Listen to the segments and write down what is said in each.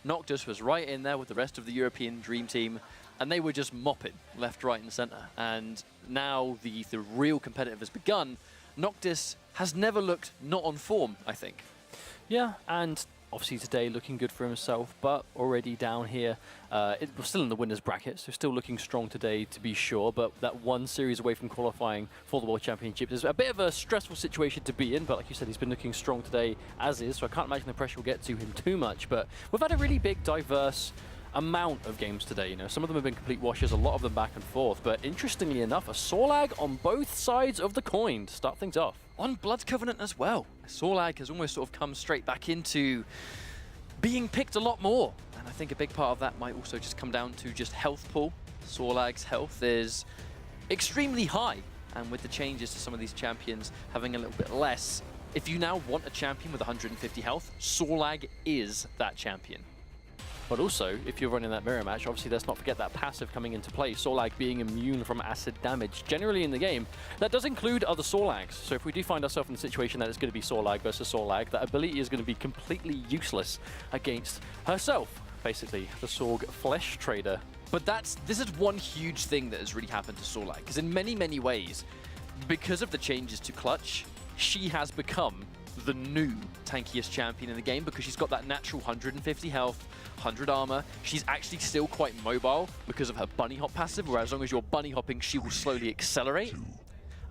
Noctis was right in there with the rest of the European Dream Team, and they were just mopping left, right, and center. And now the real competitive has begun. Noctis has never looked not on form, I think. Yeah, and obviously today looking good for himself, but already down here. We're still in the winner's bracket, so still looking strong today to be sure, but that one series away from qualifying for the World Championships is a bit of a stressful situation to be in, but like you said, he's been looking strong today as is, so I can't imagine the pressure will get to him too much. But we've had a really big, diverse amount of games today. You know, some of them have been complete washes, a lot of them back and forth, but interestingly enough, a Sorlag on both sides of the coin to start things off. On Blood Covenant as well. Sorlag has almost sort of come straight back into being picked a lot more. And I think a big part of that might also just come down to just health pool. Sorlag's health is extremely high. And with the changes to some of these champions having a little bit less, if you now want a champion with 150 health, Sorlag is that champion. But also, if you're running that mirror match, obviously let's not forget that passive coming into play, Sorlag being immune from acid damage. Generally in the game, that does include other Sorlags. So if we do find ourselves in a situation that it's going to be Sorlag versus Sorlag, that ability is going to be completely useless against herself, basically, the Sorg Flesh Trader. But this is one huge thing that has really happened to Sorlag, because in many, many ways, because of the changes to Clutch, she has become the new tankiest champion in the game because she's got that natural 150 health, 100 armor. She's actually still quite mobile because of her bunny hop passive, where as long as you're bunny hopping, she will slowly accelerate. And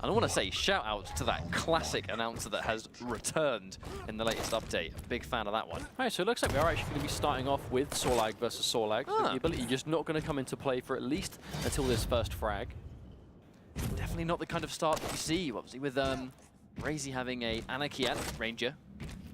I want to say shout out to that classic announcer that has returned in the latest update. A big fan of that one. All right, so it looks like we are actually going to be starting off with Sorlag versus Sorlag. So the ability just not going to come into play for at least until this first frag. Definitely not the kind of start that you see, obviously, with RAISY having a Anarchy and Ranger.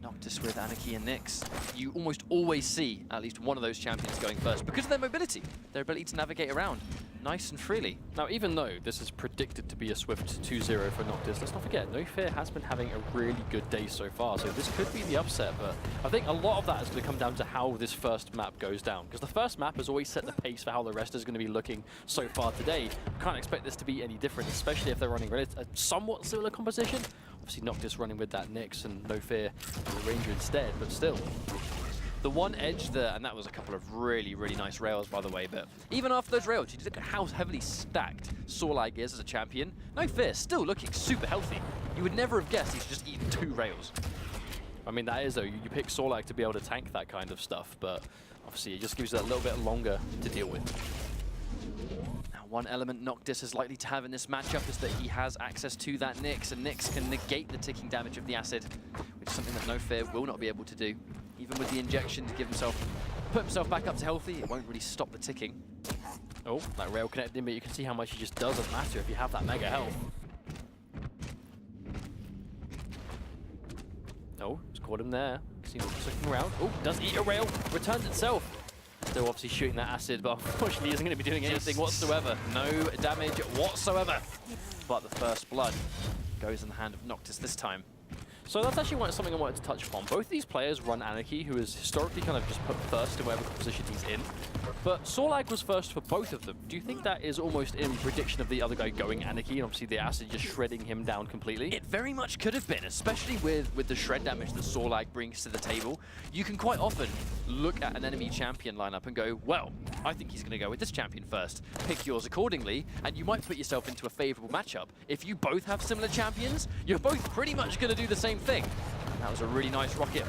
Noctis with Anarchy and Nyx. You almost always see at least one of those champions going first because of their mobility, their ability to navigate around nice and freely. Now, even though this is predicted to be a swift 2-0 for Noctis, let's not forget, No Fear has been having a really good day so far, so this could be the upset, but I think a lot of that is going to come down to how this first map goes down, because the first map has always set the pace for how the rest is going to be looking so far today. Can't expect this to be any different, especially if they're running a somewhat similar composition. Obviously, Noctis running with that Nyx and No Fear and the Ranger instead, but still. The one edge there, and that was a couple of really, really nice rails, by the way, but even after those rails, you look at how heavily stacked Sorlag is as a champion. No Fear, still looking super healthy. You would never have guessed he's just eaten 2 rails. I mean, that is, though, you pick Sorlag to be able to tank that kind of stuff, but obviously it just gives it a little bit longer to deal with. Now, one element Noctis is likely to have in this matchup is that he has access to that Nyx, and Nyx can negate the ticking damage of the acid, which is something that No Fear will not be able to do. Even with the injection to put himself back up to healthy, it won't really stop the ticking. Oh, that rail connected, but you can see how much it just doesn't matter if you have that mega health. Oh, just caught him there. Seems like looking around. Oh, does eat a rail, returns itself. Still obviously shooting that acid, but unfortunately isn't going to be doing anything whatsoever. No damage whatsoever. But the first blood goes in the hand of Noctis this time. So that's actually something I wanted to touch upon. Both of these players run Anarchy, who is historically kind of just put first in whatever position he's in. But Sorlag was first for both of them. Do you think that is almost in prediction of the other guy going Anarchy, and obviously the acid just shredding him down completely? It very much could have been, especially with the shred damage that Sorlag brings to the table. You can quite often look at an enemy champion lineup and go, well, I think he's going to go with this champion first. Pick yours accordingly, and you might put yourself into a favorable matchup. If you both have similar champions, you're both pretty much going to do the same thing. That was a really nice rocket.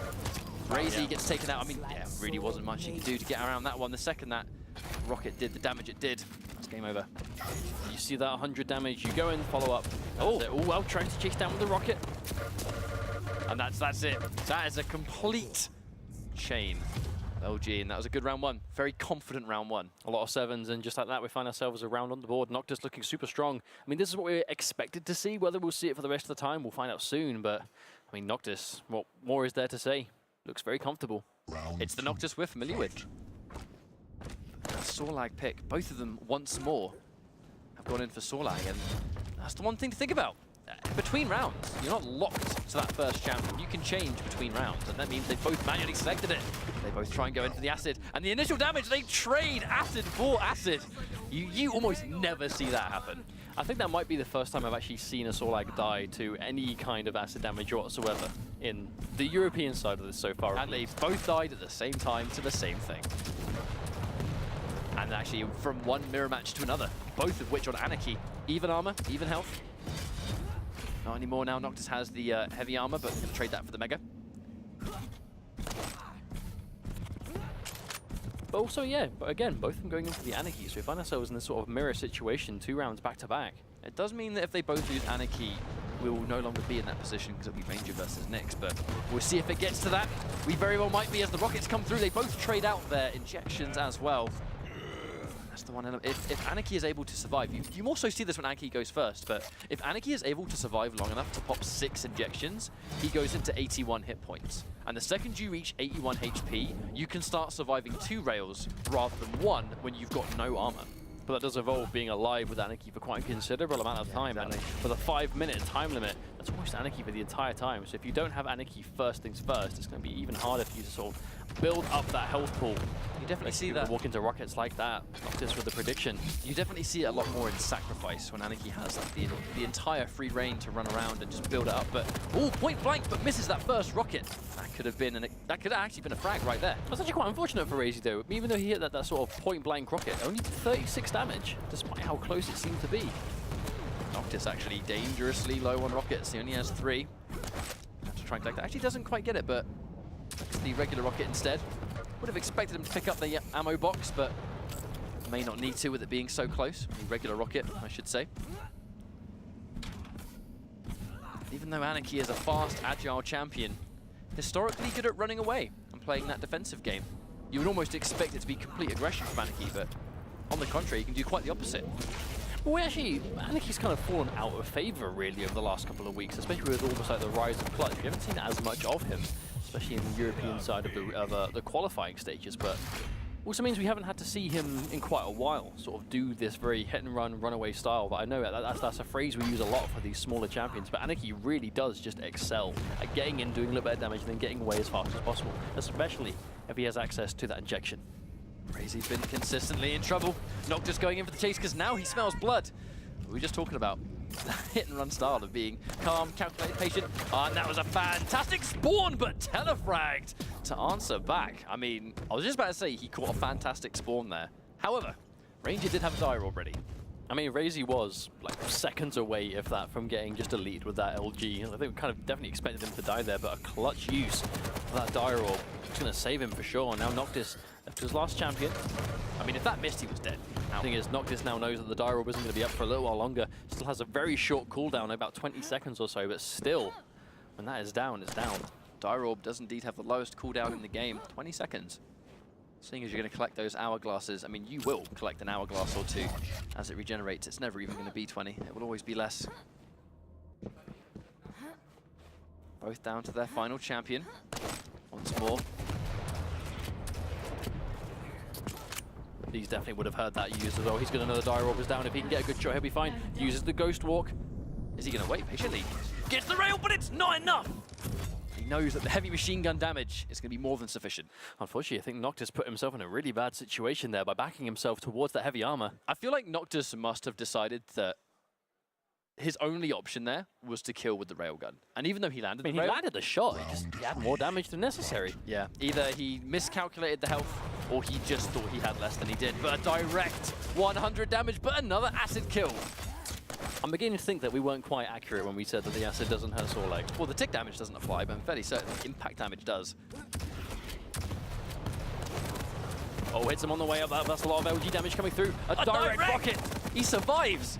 RAISY gets taken out. I mean, yeah, really wasn't much he could do to get around that one. The second that rocket did the damage it did, it's game over. You see that 100 damage, you go in, follow up. Oh, well, trying to chase down with the rocket. And that's it. That is a complete chain. LG, and that was a good round one. Very confident round one. A lot of 7s, and just like that, we find ourselves a round on the board. Noctis looking super strong. I mean, this is what we expected to see. Whether we'll see it for the rest of the time, we'll find out soon. But, I mean, Noctis, what more is there to say? Looks very comfortable. It's the Noctis we're familiar with. Sorlag pick. Both of them, once more, have gone in for Sorlag, and that's the one thing to think about. Between rounds, you're not locked to that first champion. You can change between rounds, and that means they both manually selected it. They both try and go in for the acid. And the initial damage, they trade acid for acid. You almost never see that happen. I think that might be the first time I've actually seen a Sorlag die to any kind of acid damage whatsoever in the European side of this so far. And they both died at the same time to the same thing. And actually from one mirror match to another, both of which on Anarchy. Even armor, even health. Not anymore now. Noctis has the heavy armor, but going to trade that for the Mega. But also, yeah, but again, both of them going in for the Anarchy, so we find ourselves in this sort of mirror situation, 2 rounds back to back. It does mean that if they both lose Anarchy, we will no longer be in that position because it'll be Ranger versus Nyx, but we'll see if it gets to that. We very well might be as the rockets come through. They both trade out their injections as well. That's the one. If Anarchy is able to survive, you also see this when Anarchy goes first, but if Anarchy is able to survive long enough to pop 6 injections, he goes into 81 hit points. And the second you reach 81 HP, you can start surviving 2 rails rather than 1 when you've got no armor. But that does involve being alive with Anarchy for quite a considerable amount of time. Exactly. And for the 5-minute time limit, that's almost Anarchy for the entire time. So if you don't have Anarchy first things first, it's going to be even harder for you to sort of build up that health pool. You definitely see that. Walk into rockets like that. Noctis with the prediction. You definitely see it a lot more in Sacrifice when Anarchy has like the entire free reign to run around and just build it up. But point blank, but misses that first rocket. That could have actually been a frag right there. That's actually quite unfortunate for RAISY though. Even though he hit that sort of point blank rocket, only 36 damage, despite how close it seemed to be. Noctis actually dangerously low on rockets. He only has 3. Have to try and collect that. Actually doesn't quite get it, but it's the regular rocket instead. Would have expected him to pick up the ammo box, but may not need to with it being so close. The regular rocket, I should say. Even though Anarchy is a fast, agile champion, historically good at running away and playing that defensive game. You would almost expect it to be complete aggression from Anarchy, but on the contrary, you can do quite the opposite. Well, actually, Anarchy's kind of fallen out of favor really over the last couple of weeks, especially with almost like the rise of Clutch. We haven't seen as much of him, especially in the European side of the qualifying stages, but also means we haven't had to see him in quite a while sort of do this very hit and run, runaway style. But I know that's a phrase we use a lot for these smaller champions, but Anarchy really does just excel at getting in, doing a little bit of damage, and then getting away as fast as possible, especially if he has access to that injection. RAISY's been consistently in trouble. Noctis going in for the chase because now he smells blood. We were just talking about that hit and run style of being calm, calculated, patient. And that was a fantastic spawn, but telefragged to answer back. I mean, I was just about to say he caught a fantastic spawn there. However, Ranger did have a dire already. I mean, RAISY was like seconds away, if that, from getting just a lead with that LG. I think we kind of definitely expected him to die there, but a clutch use of that dire orb is going to save him for sure. Now Noctis, after his last champion, I mean, if that missed, he was dead. the thing is, Noctis now knows that the dire orb isn't going to be up for a little while longer. Still has a very short cooldown, about 20 seconds or so, but still, when that is down, it's down. Dire orb does indeed have the lowest cooldown in the game, 20 seconds. Seeing as you're going to collect those hourglasses, I mean, you will collect an hourglass or 2 as it regenerates. It's never even going to be 20. It will always be less. Both down to their final champion. Once more. He's definitely would have heard that used as well. He's going to know the dire orb is down. If he can get a good shot, he'll be fine. Uses the ghost walk. Is he going to wait patiently? Gets the rail, but it's not enough! He knows that the heavy machine gun damage is going to be more than sufficient. Unfortunately, I think Noctis put himself in a really bad situation there by backing himself towards that heavy armor. I feel like Noctis must have decided that his only option there was to kill with the railgun. And even though he landed he landed the shot, he had more damage than necessary. Yeah, either he miscalculated the health or he just thought he had less than he did. But a direct 100 damage, but another acid kill. I'm beginning to think that we weren't quite accurate when we said that the acid doesn't hurt Sorlag. Well, the tick damage doesn't apply, but I'm fairly certain the impact damage does. Oh, hits him on the way up. That's a lot of LG damage coming through. A direct rocket. He survives.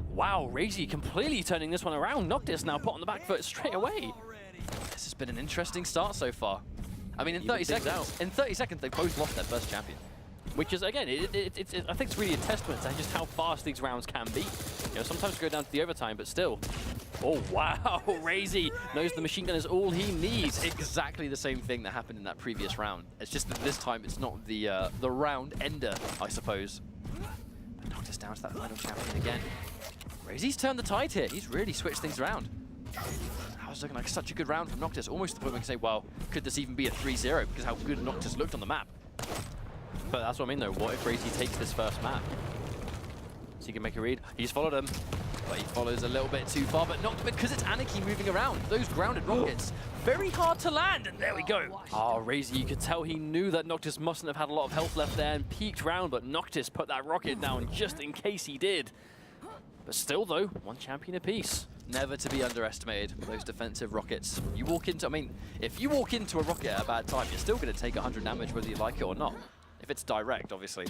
Wow, RAISY completely turning this one around. Noctis now put on the back foot straight away. This has been an interesting start so far. I mean, in 30 seconds, they both lost their first champion. Which is, again, I think it's really a testament to just how fast these rounds can be. You know, sometimes go down to the overtime, but still. Oh, wow, RAISY knows the machine gun is all he needs. Exactly the same thing that happened in that previous round. It's just that this time it's not the round ender, I suppose. But Noctis down to that final champion again. RAISY's turned the tide here. He's really switched things around. was looking like such a good round from Noctis. Almost to the point where we can say, well, could this even be a 3-0 because how good Noctis looked on the map. But that's what I mean though, what if RAISY takes this first map? So he can make a read. He's followed him. But he follows a little bit too far, but not because it's Anarchy moving around. Those grounded rockets, very hard to land, and there we go. Oh, RAISY, you could tell he knew that Noctis mustn't have had a lot of health left there and peeked round, but Noctis put that rocket down just in case he did. But still though, one champion apiece. Never to be underestimated, those defensive rockets. You walk into, I mean, if you walk into a rocket at a bad time, you're still going to take 100 damage whether you like it or not. If it's direct, obviously.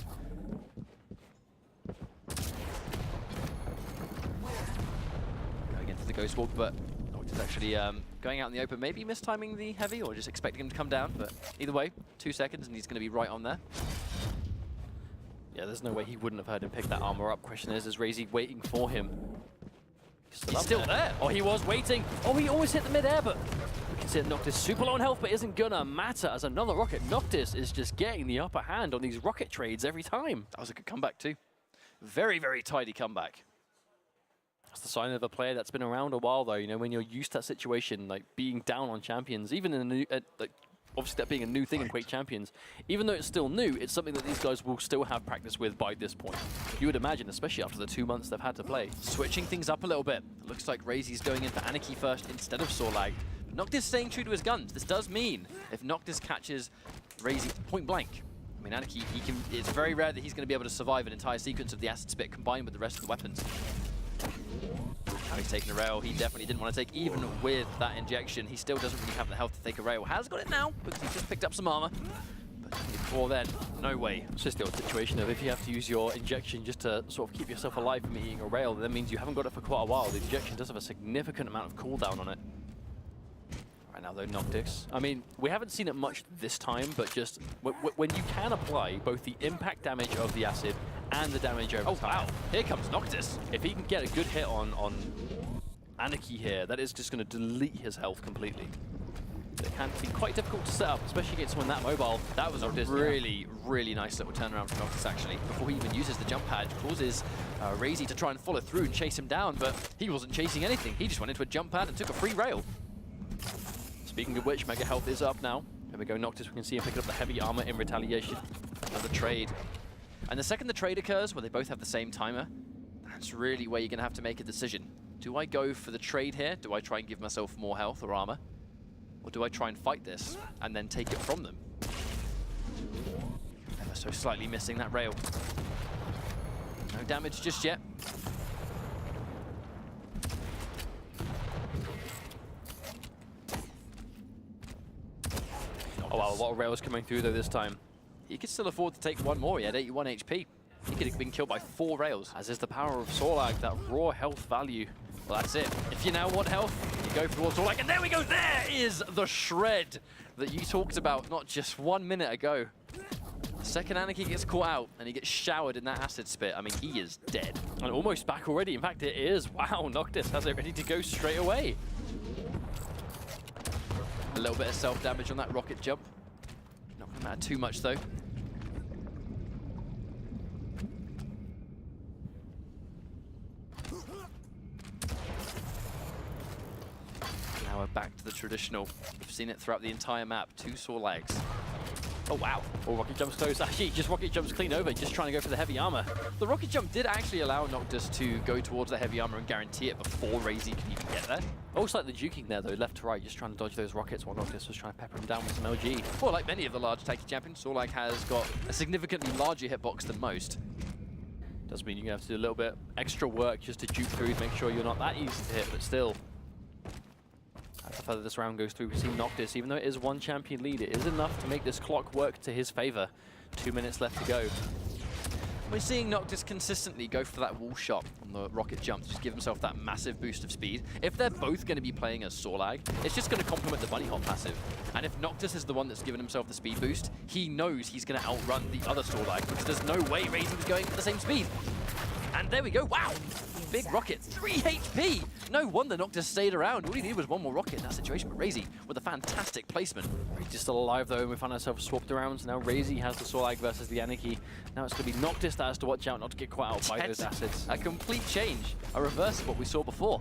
Going into the Ghost Walk, but Noctis actually going out in the open, maybe mistiming the heavy or just expecting him to come down, but either way, 2 seconds and he's going to be right on there. Yeah, there's no way he wouldn't have heard him pick that armor up. Question is RAISY waiting for him? He's still there. Oh, he was waiting. Oh, he almost hit the mid-air, but we can see that Noctis super low on health, but isn't gonna matter as another rocket. Noctis is just getting the upper hand on these rocket trades every time. That was a good comeback too. Very, very tidy comeback. That's the sign of a player that's been around a while, though. You know, when you're used to that situation, like being down on champions, even in a new, like, obviously that being a new thing in Quake Champions, even though it's still new, it's something that these guys will still have practice with by this point. You would imagine, especially after the 2 months they've had to play. Switching things up a little bit. It looks like RAISY's going in for Anarchy first instead of Sorlag. Noctis staying true to his guns. This does mean if Noctis catches RAISY point blank, I mean, Anarchy, it's very rare that he's going to be able to survive an entire sequence of the acid spit combined with the rest of the weapons. Now he's taking a rail. He definitely didn't want to take, even with that injection. He still doesn't really have the health to take a rail. Has got it now because he just picked up some armor. But before then, no way. It's just the old situation of if you have to use your injection just to sort of keep yourself alive from eating a rail, that means you haven't got it for quite a while. The injection does have a significant amount of cooldown on it. Right now though, Noctis. I mean, we haven't seen it much this time, but just when you can apply both the impact damage of the acid and the damage over time. Wow, here comes Noctis. If he can get a good hit on Anarchy here, that is just going to delete his health completely. It can be quite difficult to set up, especially against someone that mobile. That was Noctis, a really, really nice little turnaround from Noctis, actually. Before he even uses the jump pad, causes RAISY to try and follow through and chase him down, but he wasn't chasing anything. He just went into a jump pad and took a free rail. Speaking of which, Mega Health is up now. Here we go, Noctis. We can see him picking up the heavy armor in retaliation. Another trade. And the second the trade occurs, where they both have the same timer, that's really where you're going to have to make a decision. Do I go for the trade here? Do I try and give myself more health or armor? Or do I try and fight this and then take it from them? Ever so slightly missing that rail. No damage just yet. Oh wow, a lot of rails coming through though this time. He could still afford to take one more. He had 81 HP. He could have been killed by 4 rails. As is the power of Sorlag, that raw health value. Well, that's it. If you now want health, you go towards Sorlag. And there we go. There is the shred that you talked about not just 1 minute ago. The second Anarchy gets caught out and he gets showered in that acid spit. I mean, he is dead. And almost back already. In fact, it is. Wow, Noctis has it ready to go straight away. A little bit of self-damage on that rocket jump. Not going to matter too much, though. Now we're back to the traditional. We've seen it throughout the entire map. 2 Sorlags. Oh, wow. Oh, rocket jumps close. Actually, just rocket jumps clean over. Just trying to go for the heavy armor. The rocket jump did actually allow Noctis to go towards the heavy armor and guarantee it before RAISY could even get there. Also like the juking there, though, left to right, just trying to dodge those rockets while Noctis was trying to pepper him down with some LG. Well, like many of the large tanky champions, Sorlag has got a significantly larger hitbox than most. Does mean you're going to have to do a little bit extra work just to juke through, make sure you're not that easy to hit, but still. As the further this round goes through, we see Noctis, even though it is 1 champion lead, it is enough to make this clock work to his favor. 2 minutes left to go. We're seeing Noctis consistently go for that wall shot on the rocket jump to just give himself that massive boost of speed. If they're both going to be playing as Sorlag, it's just going to complement the bunny hop passive. And if Noctis is the one that's given himself the speed boost, he knows he's going to outrun the other Sorlag because there's no way RAISY was going for the same speed. And there we go. Wow! Big rocket, 3 HP! No wonder Noctis stayed around. All he needed was 1 more rocket in that situation, but RAISY with a fantastic placement. RAISY's still alive though, and we find ourselves swapped around. So now RAISY has the Sorlag versus the Anarchy. Now it's going to be Noctis that has to watch out not to get caught out by those acids. A complete change, a reverse of what we saw before.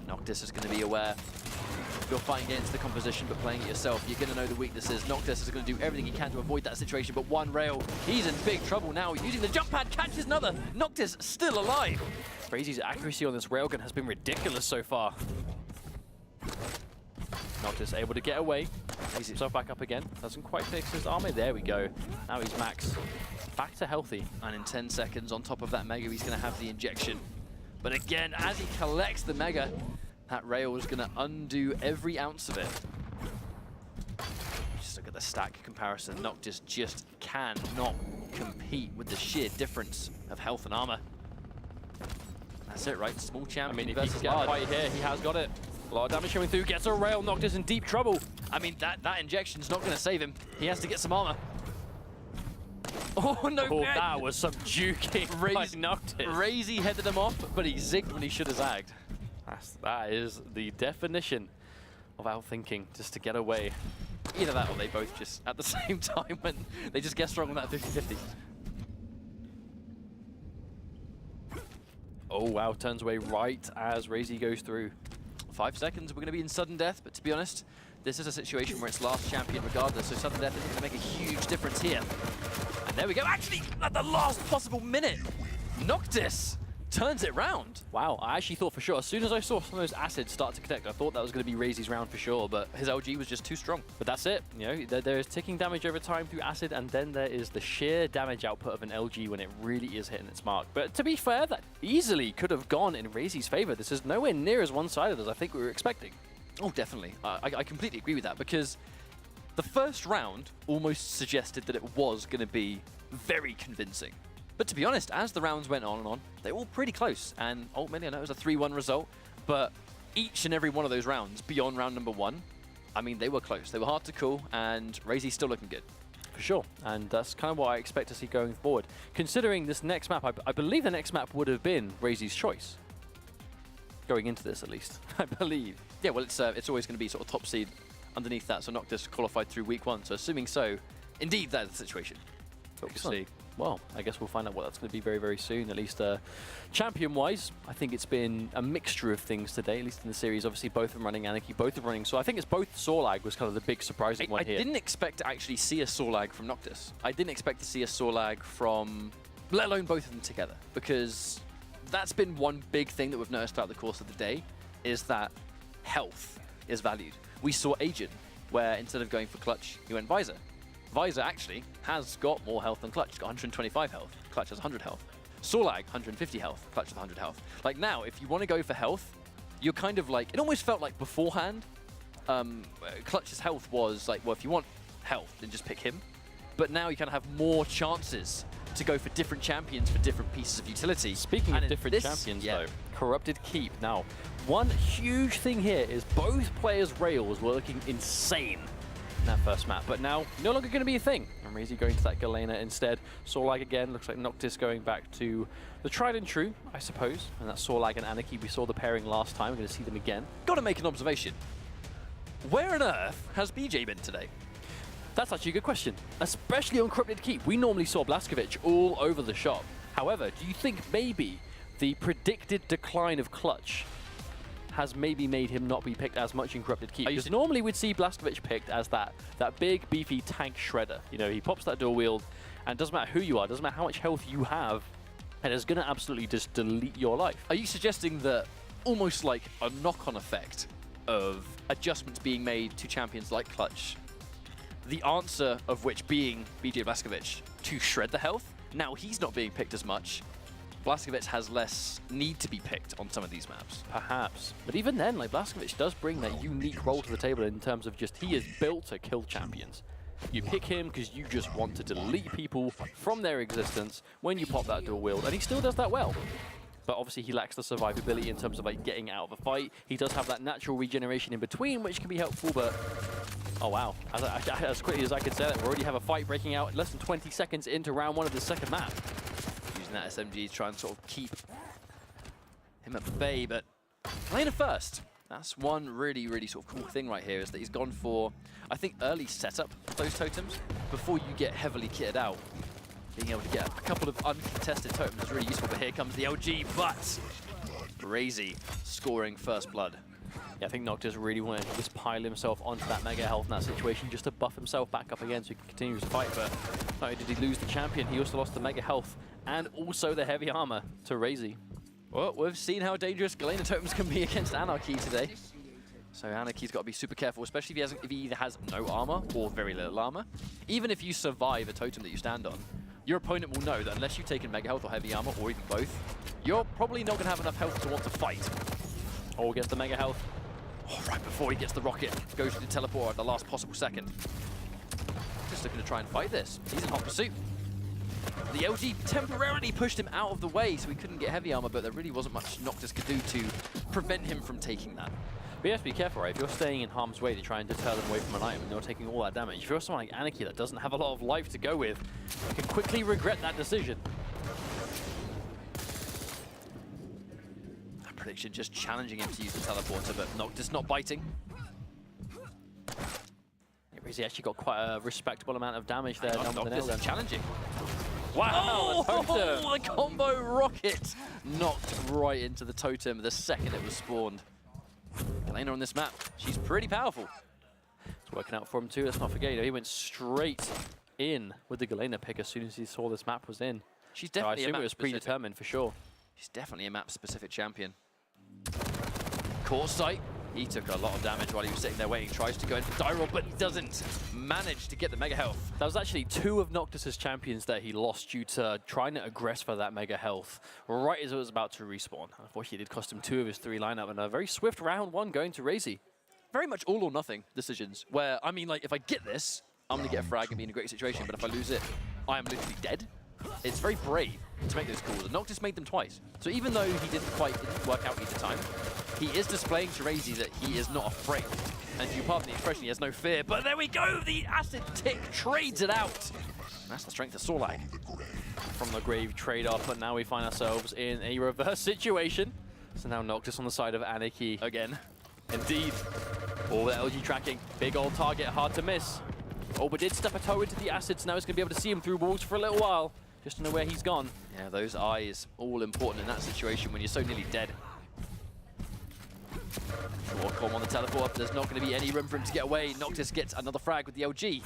Noctis is going to be aware. If you're fighting against the composition but playing it yourself, you're going to know the weaknesses. Noctis is going to do everything he can to avoid that situation, but one rail, he's in big trouble now. Using the jump pad, catches another. Noctis still alive. RAISY's accuracy on this railgun has been ridiculous so far. Noctis able to get away. Raise himself back up again. Doesn't quite fix his armor. There we go. Now he's max. Back to healthy. And in 10 seconds on top of that Mega, he's going to have the injection. But again, as he collects the Mega, that rail is going to undo every ounce of it. Just look at the stack comparison. Noctis just cannot compete with the sheer difference of health and armor. That's it, right? Small champion. I mean, if he can get a fight here, he has got it. A lot of damage coming through. Gets a rail. Noctis in deep trouble. I mean, that injection's not going to save him. He has to get some armor. Oh, no. Oh, that was some juking by Noctis. RAISY headed him off, but he zigged when he should have zagged. That is the definition of outthinking, just to get away. Either that or they both just, at the same time, when they just guessed wrong on that 50-50. Oh, wow. Turns away right as RAISY goes through. 5 seconds, we're going to be in sudden death, but to be honest, this is a situation where it's last champion regardless, so sudden death is going to make a huge difference here. And there we go. Actually, at the last possible minute, Noctis turns it round. Wow, I actually thought for sure, as soon as I saw some of those acids start to connect, I thought that was going to be RAISY's round for sure, but his LG was just too strong. But that's it. You know, there is ticking damage over time through acid, and then there is the sheer damage output of an LG when it really is hitting its mark. But to be fair, that easily could have gone in RAISY's favor. This is nowhere near as one-sided as I think we were expecting. Oh, definitely. I completely agree with that, because the first round almost suggested that it was going to be very convincing. But to be honest, as the rounds went on and on, they were all pretty close. And ultimately, I know it was a 3-1 result, but each and every one of those rounds beyond round number 1, I mean, they were close. They were hard to call, and RAISY's still looking good. For sure, and that's kind of what I expect to see going forward. Considering this next map, I believe the next map would have been RAISY's choice. Going into this, at least, I believe. Yeah, well, it's always going to be sort of top seed underneath that, so Noctis qualified through week 1. So assuming so, indeed, that is the situation. But we'll see. Well, I guess we'll find out what that's going to be very, very soon, at least champion-wise. I think it's been a mixture of things today, at least in the series. Obviously, both of them running Anarchy, both of them running... So I think it's both Sorlag was kind of the big surprising one here. I didn't expect to actually see a Sorlag from Noctis. I didn't expect to see a Sorlag from... let alone both of them together, because that's been one big thing that we've noticed throughout the course of the day, is that health is valued. We saw Agent, where instead of going for Clutch, he went Visor. Visor actually has got more health than Clutch. He's got 125 health. Clutch has 100 health. Sorlag, 150 health. Clutch has 100 health. Like now, if you want to go for health, you're kind of like... It almost felt like beforehand, Clutch's health was like, well, if you want health, then just pick him. But now you kind of have more chances to go for different champions for different pieces of utility. Speaking of different champions, though, Corrupted Keep. Now, one huge thing here is both players' rails were looking insane in that first map, but now no longer going to be a thing. And RAISY going to that Galena instead. Sorlag again, looks like Noctis going back to the tried and true, I suppose. And that's Sorlag and Anarchy. We saw the pairing last time. We're going to see them again. Got to make an observation. Where on earth has BJ been today? That's actually a good question, especially on Corrupted Keep. We normally saw Blazkowicz all over the shop. However, do you think maybe the predicted decline of Clutch has maybe made him not be picked as much in Corrupted Keep? Because normally we'd see Blazkowicz picked as that big, beefy tank shredder. You know, he pops that dual wield, and it doesn't matter who you are, doesn't matter how much health you have, and it's going to absolutely just delete your life. Are you suggesting that almost like a knock-on effect of adjustments being made to champions like Clutch, the answer of which being BJ Blazkowicz to shred the health? Now he's not being picked as much. Blazkowicz has less need to be picked on some of these maps. Perhaps. But even then, like, Blazkowicz does bring that unique role to the table in terms of just he is built to kill champions. You pick him because you just want to delete people from their existence when you pop that dual wield, and he still does that well. But obviously he lacks the survivability in terms of like getting out of a fight. He does have that natural regeneration in between, which can be helpful, but oh wow. As quickly as I could say that, we already have a fight breaking out less than 20 seconds into round 1 of the second map. Using that SMG to try and sort of keep him at bay, but playing it first. That's one really, really sort of cool thing right here, is that he's gone for, I think, early setup of those totems before you get heavily kitted out. Being able to get a couple of uncontested totems is really useful, but here comes the LG, but RAISY scoring first blood. Yeah, I think Noctis really wanted to just pile himself onto that mega health in that situation just to buff himself back up again so he can continue his fight. But not only did he lose the champion, he also lost the mega health and also the heavy armor to RAISY. Well, we've seen how dangerous Galena totems can be against Anarchy today. So Anarchy's got to be super careful, especially if he either has no armor or very little armor. Even if you survive a totem that you stand on, your opponent will know that unless you've taken mega health or heavy armor, or even both, you're probably not going to have enough health to want to fight. Or gets the mega health. Oh, right before he gets the rocket, goes to the teleport at the last possible second. Just looking to try and fight this. He's in hot pursuit. The LG temporarily pushed him out of the way so he couldn't get heavy armor, but there really wasn't much Noctis could do to prevent him from taking that. But you have to be careful, right? If you're staying in harm's way to try and deter them away from an item and you're taking all that damage, if you're someone like Anarchy that doesn't have a lot of life to go with, you can quickly regret that decision. That prediction just challenging him to use the teleporter, but Noctis not biting. RAISY actually got quite a respectable amount of damage there. Noctis is challenging. Wow, oh, the combo rocket knocked right into the totem the second it was spawned. Galena on this map, she's pretty powerful. It's working out for him too, let's not forget, he went straight in with the Galena pick as soon as he saw this map was in. She's definitely I assume it was predetermined for sure. She's definitely a map-specific champion. Core sight. He took a lot of damage while he was sitting there waiting. Tries to go in for die roll, but he doesn't manage to get the mega health. That was actually two of Noctis's champions that he lost due to trying to aggress for that mega health right as it was about to respawn. Unfortunately, it did cost him 2 of his 3 lineup and a very swift round 1 going to RAISY. Very much all or nothing decisions where, I mean, like, if I get this, I'm going to get a frag and be in a great situation, but if I lose it, I am literally dead. It's very brave to make those calls, and Noctis made them twice. So even though he didn't work out either time, he is displaying to RAISY that he is not afraid. And if you pardon the expression, he has no fear. But there we go, the acid tick trades it out. That's the strength of Sorlag. From the grave trade off, but now we find ourselves in a reverse situation. So now Noctis on the side of Anarchy again. Indeed. All the LG tracking, big old target, hard to miss. Oh, but did step a toe into the acid, so now he's going to be able to see him through walls for a little while. Just to know where he's gone. Yeah, those eyes, all important in that situation when you're so nearly dead. Warcom on the teleport, there's not going to be any room for him to get away. Noctis gets another frag with the LG.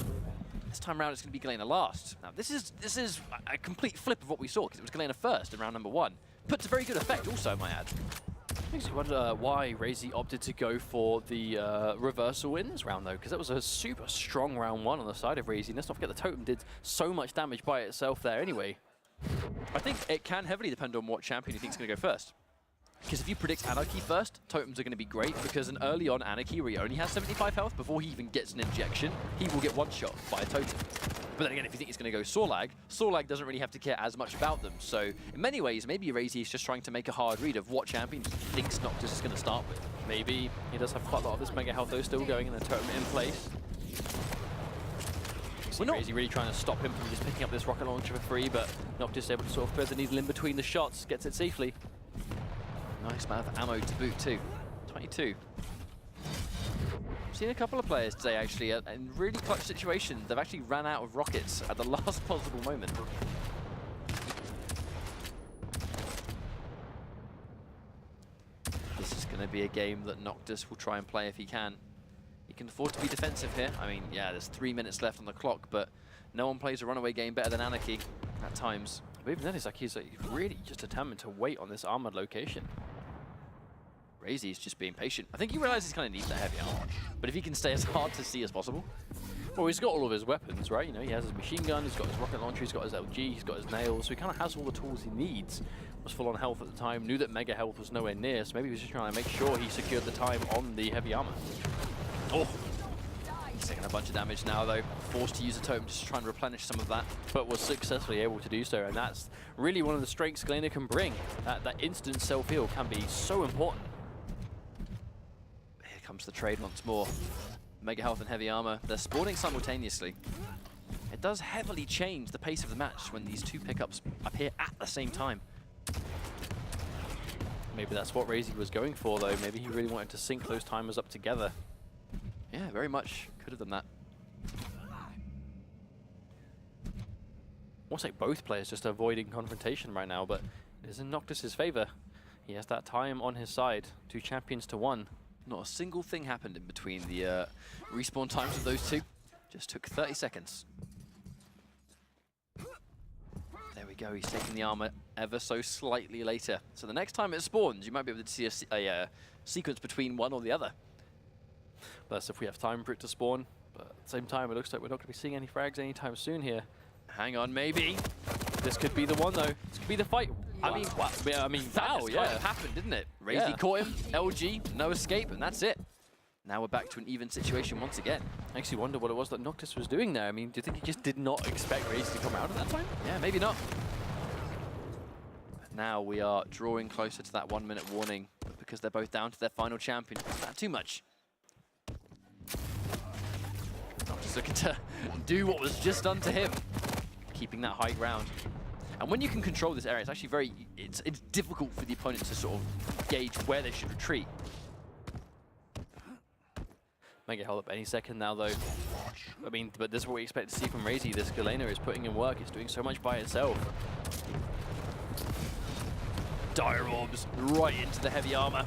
This time around it's going to be Galena last. Now this is a complete flip of what we saw, because it was Galena first in round number 1. Put to very good effect also, I might add. Makes you wonder why RAISY opted to go for the reversal in this round, though, because that was a super strong round 1 on the side of RAISY. Let's not forget the totem did so much damage by itself there anyway. I think it can heavily depend on what champion you think is going to go first. Because if you predict Anarchy first, totems are going to be great, because an early on Anarchy where he only has 75 health, before he even gets an injection, he will get one-shot by a totem. But then again, if you think he's going to go Sorlag, Sorlag doesn't really have to care as much about them. So in many ways, maybe RAISY is just trying to make a hard read of what champion he thinks Noctis is going to start with. Maybe he does have quite a lot of this mega health though still going, and the totem in place. RAISY really trying to stop him from just picking up this rocket launcher for free, but Noctis able to sort of thread the needle in between the shots, gets it safely. Nice amount of ammo to boot too. 22. I've seen a couple of players today actually in really clutch situations. They've actually ran out of rockets at the last possible moment. This is going to be a game that Noctis will try and play if he can. He can afford to be defensive here. I mean, yeah, there's 3 minutes left on the clock, but no one plays a runaway game better than Anarchy at times. But even then, it's like he's really just determined to wait on this armored location. RAISY is just being patient. I think he realizes he kind of needs that heavy armor. But if he can stay as hard to see as possible. Well, he's got all of his weapons, right? You know, he has his machine gun, he's got his rocket launcher, he's got his LG, he's got his nails. So he kind of has all the tools he needs. Was full on health at the time, knew that mega health was nowhere near, so maybe he was just trying to make sure he secured the time on the heavy armor. Oh! He's taking a bunch of damage now, though. Forced to use a totem just to try and replenish some of that. But was successfully able to do so, and that's really one of the strengths Galena can bring. That instant self-heal can be so important. Here comes the trade once more. Mega health and heavy armor. They're spawning simultaneously. It does heavily change the pace of the match when these two pickups appear at the same time. Maybe that's what RAISY was going for, though. Maybe he really wanted to sync those timers up together. Yeah, very much could have done that. Almost like both players just avoiding confrontation right now, but it is in Noctis' favor. He has that time on his side. 2 champions to 1. Not a single thing happened in between the respawn times of those two. Just took 30 seconds. There we go, he's taking the armor ever so slightly later. So the next time it spawns, you might be able to see a sequence between one or the other. That's if we have time for it to spawn. But at the same time, it looks like we're not going to be seeing any frags anytime soon here. Hang on, maybe. This could be the one, though. This could be the fight. I mean, wow, wow, yeah. Kind of happened, didn't it? RAISY caught him, LG, no escape, and that's it. Now we're back to an even situation once again. I actually wonder what it was that Noctis was doing there. I mean, do you think he just did not expect RAISY to come out at that time? Yeah, maybe not. But now we are drawing closer to that 1 minute warning, but because they're both down to their final champion, it's not too much. Noctis looking to do what was just done to him, keeping that high ground. And when you can control this area, it's actually it's difficult for the opponent to sort of gauge where they should retreat. Might get held up any second now, though. I mean, but this is what we expect to see from RAISY. This Galena is putting in work. It's doing so much by itself. Dire orbs right into the heavy armor.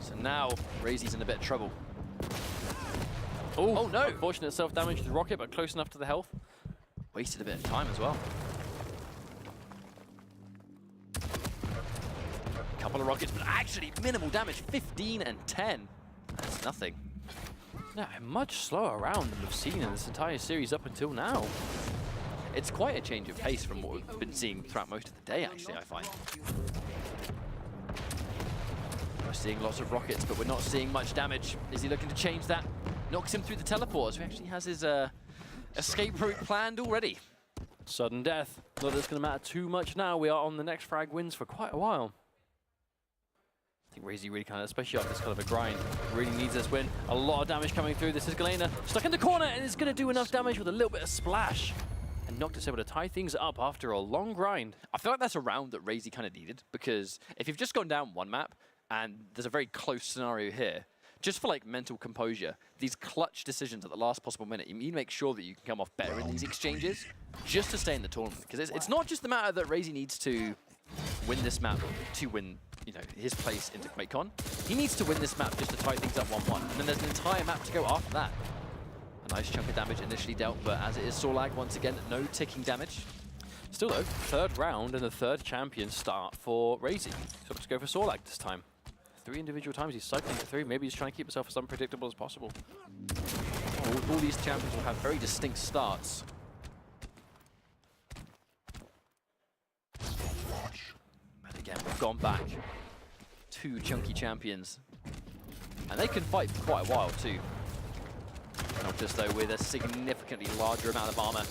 So now RAISY's in a bit of trouble. Oh no! Unfortunate self-damage to the rocket, but close enough to the health. Wasted a bit of time as well. Couple of rockets, but actually minimal damage. 15 and 10. That's nothing. Yeah, a much slower round than we've seen in this entire series up until now. It's quite a change of pace from what we've been seeing throughout most of the day, actually, I find. We're seeing lots of rockets, but we're not seeing much damage. Is he looking to change that? Knocks him through the teleporters, who actually has his escape route planned already. Sudden death. Not that it's going to matter too much now. We are on the next frag wins for quite a while. I think RAISY really kind of, especially after this kind of a grind, really needs this win. A lot of damage coming through. This is Galena stuck in the corner, and it's going to do enough damage with a little bit of splash. And Noctis able to tie things up after a long grind. I feel like that's a round that RAISY kind of needed, because if you've just gone down one map, and there's a very close scenario here, just for like mental composure, these clutch decisions at the last possible minute, you need to make sure that you can come off better in these exchanges, just to stay in the tournament. Because it's not just the matter that RAISY needs to win this map to win, you know, his place into QuakeCon. He needs to win this map just to tie things up 1-1. And then there's an entire map to go after that. A nice chunk of damage initially dealt, but as it is Sorlag once again, no ticking damage. Still though, third round and the third champion start for RAISY. So let's go for Sorlag this time. 3 individual times he's cycling it through. Maybe he's trying to keep himself as unpredictable as possible. All these champions will have very distinct starts. But again, we've gone back. 2 chunky champions. And they can fight for quite a while too. Noctis though with a significantly larger amount of armor.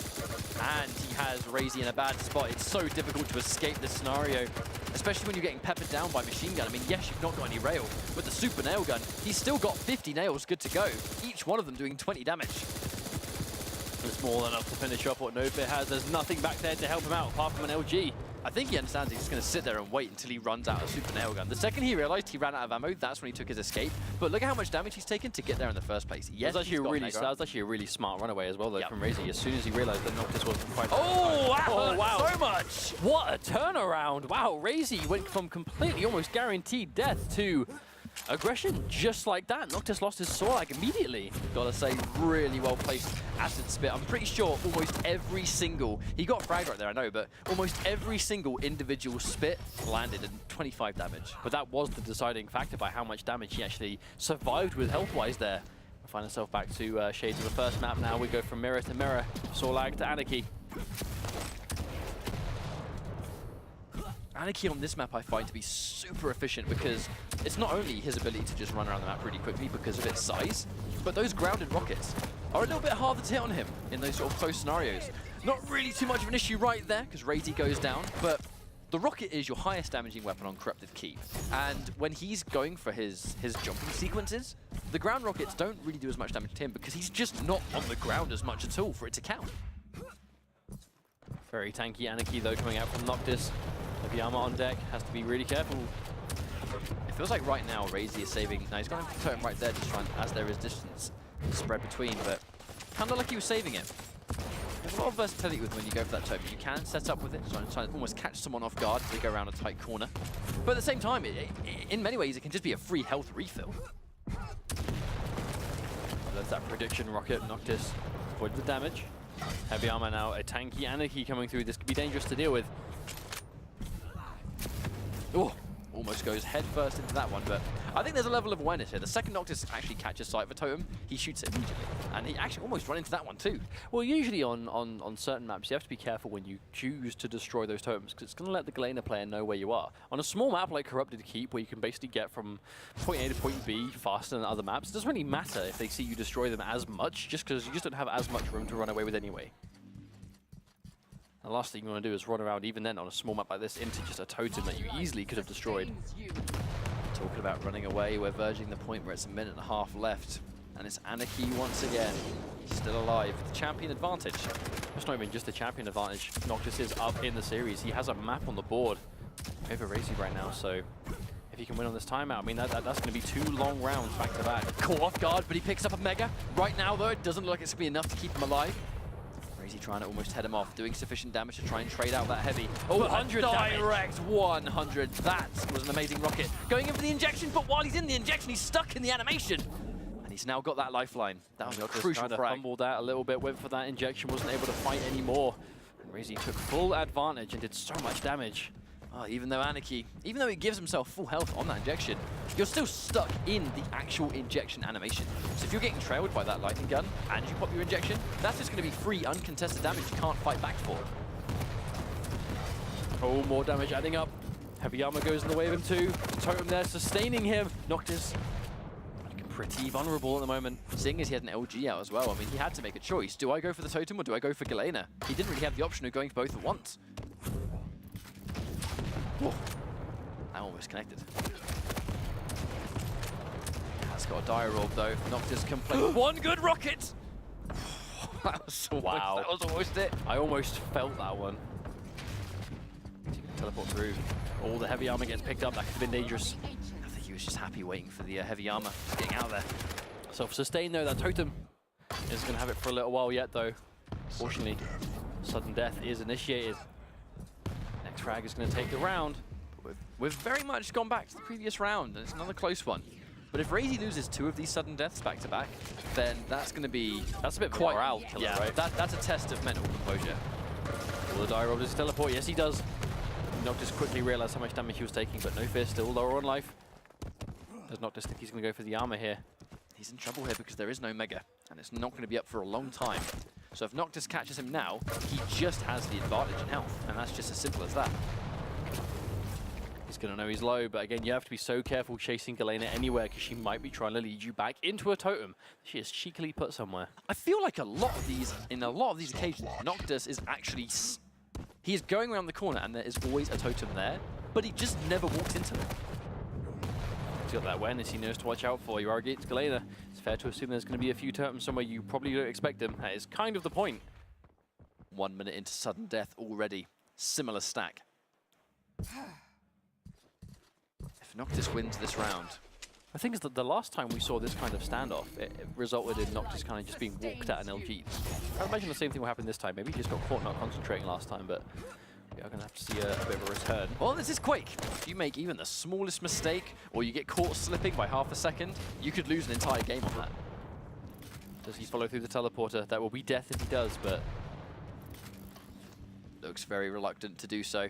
And he has RAISY in a bad spot. It's so difficult to escape this scenario, especially when you're getting peppered down by machine gun. I mean, yes, you've not got any rail. With the super nail gun, he's still got 50 nails good to go, each one of them doing 20 damage. It's more than enough to finish off what NoFit has. There's nothing back there to help him out apart from an LG. I think he understands he's just going to sit there and wait until he runs out of super nail gun. The second he realized he ran out of ammo, that's when he took his escape. But look at how much damage he's taken to get there in the first place. Yes, that was actually a really smart runaway as well, though, from RAISY. As soon as he realized that Noctis wasn't quite... Oh, wow! So much! What a turnaround! Wow, RAISY went from completely almost guaranteed death to aggression just like that. Noctis lost his Sorlag immediately. Gotta say, really well placed acid spit. I'm pretty sure almost every single, he got fragged right there, I know, but almost every single individual spit landed in 25 damage. But that was the deciding factor by how much damage he actually survived with health-wise there. We'll find ourselves back to shades of the first map now. We go from mirror to mirror, Sorlag to Anarchy. Anarchy on this map I find to be super efficient because it's not only his ability to just run around the map really quickly because of its size, but those grounded rockets are a little bit harder to hit on him in those sort of close scenarios. Not really too much of an issue right there because RAISY goes down, but the rocket is your highest damaging weapon on Corrupted Keep. And when he's going for his jumping sequences, the ground rockets don't really do as much damage to him because he's just not on the ground as much at all for it to count. Very tanky Anarchy though coming out from Noctis. Heavy armor on deck, has to be really careful. It feels like right now RAISY is saving. Now he's going to totem right there just trying, as there is distance spread between, but kind of like he was saving it. a lot of versatility with when you go for that totem. You can set up with it, try and almost catch someone off guard as they go around a tight corner. But at the same time, in many ways, it can just be a free health refill. There's that prediction rocket. Noctis avoid the damage. Heavy armor now, a tanky Anarchy coming through. This could be dangerous to deal with. Oh, almost goes head first into that one, but I think there's a level of awareness here. The second Noctis actually catches sight of a totem, he shoots it immediately. And he actually almost ran into that one too. Well, usually on certain maps, you have to be careful when you choose to destroy those totems, because it's going to let the Galena player know where you are. On a small map like Corrupted Keep, where you can basically get from point A to point B faster than other maps, it doesn't really matter if they see you destroy them as much, just because you just don't have as much room to run away with anyway. The last thing you want to do is run around, even then, on a small map like this, into just a totem that you easily could have destroyed. Talking about running away, we're verging the point where it's a minute and a half left. And it's Anarchy once again, still alive. The champion advantage. It's not even just the champion advantage. Noctis is up in the series. He has a map on the board over RAISY right now, so if he can win on this timeout, I mean, that's going to be 2 long rounds back to back. Caught off guard, but he picks up a Mega. Right now, though, it doesn't look like it's going to be enough to keep him alive. RAISY trying to almost head him off, doing sufficient damage to try and trade out that heavy. Oh, 100 direct 100. That was an amazing rocket. Going in for the injection, but while he's in the injection, he's stuck in the animation. And he's now got that lifeline. That was a crucial frag. Fumbled out a little bit, went for that injection, wasn't able to fight anymore. And RAISY took full advantage and did so much damage. Oh, even though Anarchy, even though he gives himself full health on that injection, you're still stuck in the actual injection animation. So if you're getting trailed by that lightning gun and you pop your injection, that's just going to be free, uncontested damage you can't fight back for. Oh, more damage adding up. Heavy armor goes in the way of him too. Totem there sustaining him. Noctis looking pretty vulnerable at the moment. Seeing as he had an LG out as well, I mean, he had to make a choice. Do I go for the totem or do I go for Galena? He didn't really have the option of going for both at once. Whoa. I'm almost connected. That's got a dire orb though. Noctis can play one good rocket! That was almost it. I almost felt that one. He can teleport through. All the heavy armor gets picked up. That could have been dangerous. I think he was just happy waiting for the heavy armor, getting out there. Self-sustain though, that totem isn't going to have it for a little while yet though. Fortunately, sudden death is initiated. Next frag is going to take the round. We've very much gone back to the previous round, and it's another close one. But if RAISY loses 2 of these sudden deaths back to back, then that's going to be a bit quite morale killer, yeah, right? That's a test of mental composure. Will the dire orb does teleport? Yes, he does. Noctis quickly realized how much damage he was taking, but no fear, still lower on life. Does Noctis think he's going to go for the armor here? He's in trouble here because there is no Mega, and it's not going to be up for a long time. So if Noctis catches him now, he just has the advantage in health, and that's just as simple as that. He's going to know he's low, but again, you have to be so careful chasing Galena anywhere because she might be trying to lead you back into a totem she is cheekily put somewhere. I feel like in a lot of these occasions, Noctis is actually... He is going around the corner, and there is always a totem there, but he just never walks into it. He's got that awareness he knows to watch out for. You are against Galena. It's fair to assume there's going to be a few totems somewhere you probably don't expect them. That is kind of the point. 1 minute into sudden death already. Similar stack. If Noctis wins this round... I think is that the last time we saw this kind of standoff, it resulted in Noctis kind of just being walked at an LG. I imagine the same thing will happen this time. Maybe he just got caught not concentrating last time, but we are going to have to see a bit of a return. Well, this is Quake. If you make even the smallest mistake, or you get caught slipping by half a second, you could lose an entire game on that. Does he follow through the teleporter? That will be death if he does, but... Looks very reluctant to do so.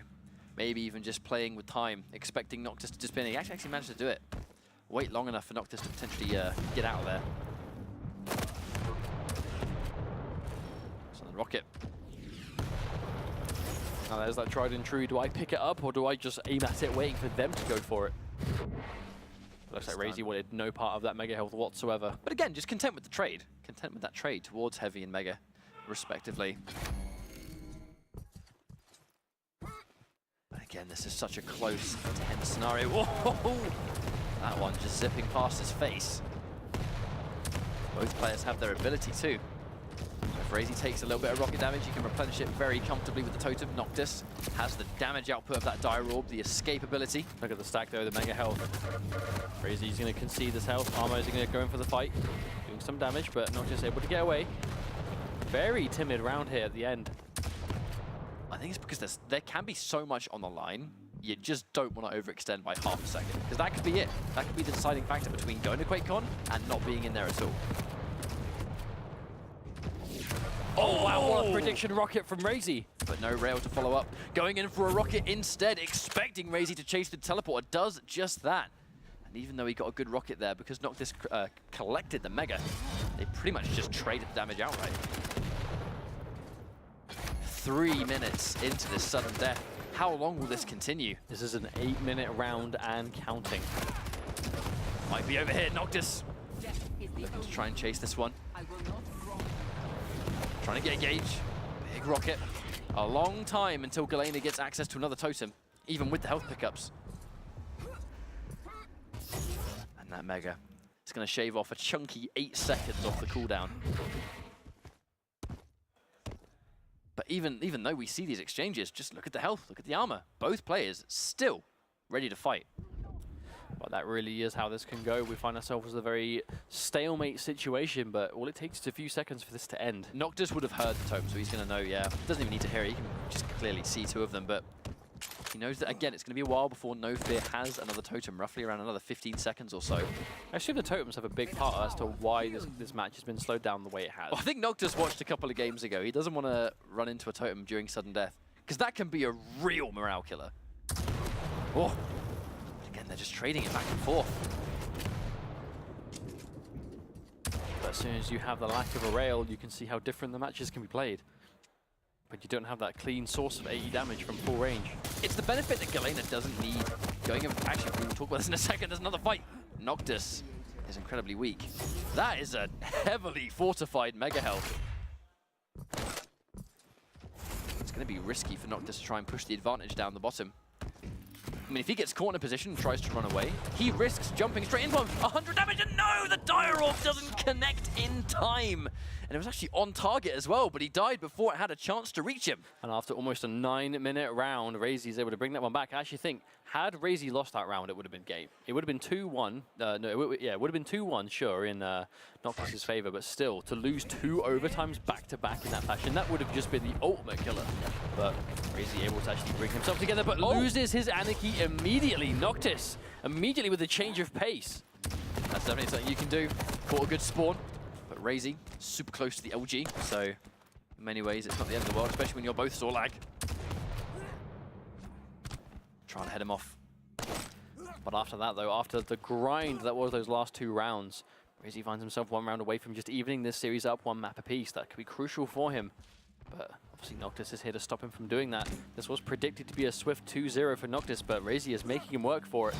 Maybe even just playing with time, expecting Noctis to just spin. He actually managed to do it. Wait long enough for Noctis to potentially get out of there. So the rocket. Now there's that tried and true. Do I pick it up or do I just aim at it waiting for them to go for it? Looks like RAISY wanted no part of that Mega Health whatsoever. But again, just content with the trade. Content with that trade towards Heavy and Mega, respectively. But again, this is such a close, tense scenario. Whoa! That one just zipping past his face. Both players have their ability too. So if RAISY takes a little bit of rocket damage, he can replenish it very comfortably with the totem. Noctis has the damage output of that dire orb, the escape ability. Look at the stack though, the Mega Health. RAISY's going to concede this health. Armor is going to go in for the fight, doing some damage, but Noctis able to get away. very timid round here at the end. I think it's because there can be so much on the line, you just don't want to overextend by half a second. Because that could be it. That could be the deciding factor between going to QuakeCon and not being in there at all. Oh, wow, what a prediction rocket from RAISY. But no rail to follow up. Going in for a rocket instead, expecting RAISY to chase the teleporter. Does just that. And even though he got a good rocket there, because Noctis collected the Mega, they pretty much just traded the damage outright. 3 minutes into this sudden death. How long will this continue? This is an 8-minute round and counting. Might be over here, Noctis. Looking to try and chase this one. Trying to get a gauge. Big rocket. A long time until Galena gets access to another totem, even with the health pickups. And that Mega is going to shave off a chunky 8 seconds off the cooldown. But even though we see these exchanges, just look at the health, look at the armor. Both players still ready to fight. But that really is how this can go. We find ourselves in a very stalemate situation, but all it takes is a few seconds for this to end. Noctis would have heard the totem, so he's going to know, yeah. Doesn't even need to hear it, he can just clearly see 2 of them, but he knows that, again, it's going to be a while before No Fear has another totem, roughly around another 15 seconds or so. I assume the totems have a big part as to why this match has been slowed down the way it has. Well, I think Noctis watched a couple of games ago. He doesn't want to run into a totem during sudden death, because that can be a real morale killer. Oh. Again, they're just trading it back and forth. But as soon as you have the lack of a rail, you can see how different the matches can be played. But you don't have that clean source of AE damage from full range. It's the benefit that Galena doesn't need going in. Actually, we'll talk about this in a second. There's another fight. Noctis is incredibly weak. That is a heavily fortified Mega Health. It's going to be risky for Noctis to try and push the advantage down the bottom. I mean, if he gets caught in a position and tries to run away, he risks jumping straight into him. 100 damage, and no, the Dire Orb doesn't connect in time. And it was actually on target as well, but he died before it had a chance to reach him. And after almost a 9-minute round, RAISY is able to bring that one back. I actually think, had RAISY lost that round, it would have been game. It would have been 2-1. It would have been 2-1, sure, in Noctis' favor, but still, to lose 2 overtimes back-to-back in that fashion, that would have just been the ultimate killer. But RAISY able to actually bring himself together, but loses his Anarchy immediately. Noctis, immediately with a change of pace. That's definitely something you can do. Caught a good spawn. But RAISY, super close to the LG, so in many ways it's not the end of the world, especially when you're both Sorlag. Trying to head him off. But after that, though, after the grind that was those last 2 rounds, RAISY finds himself 1 round away from just evening this series up 1 map apiece. That could be crucial for him. But obviously Noctis is here to stop him from doing that. This was predicted to be a swift 2-0 for Noctis, but RAISY is making him work for it.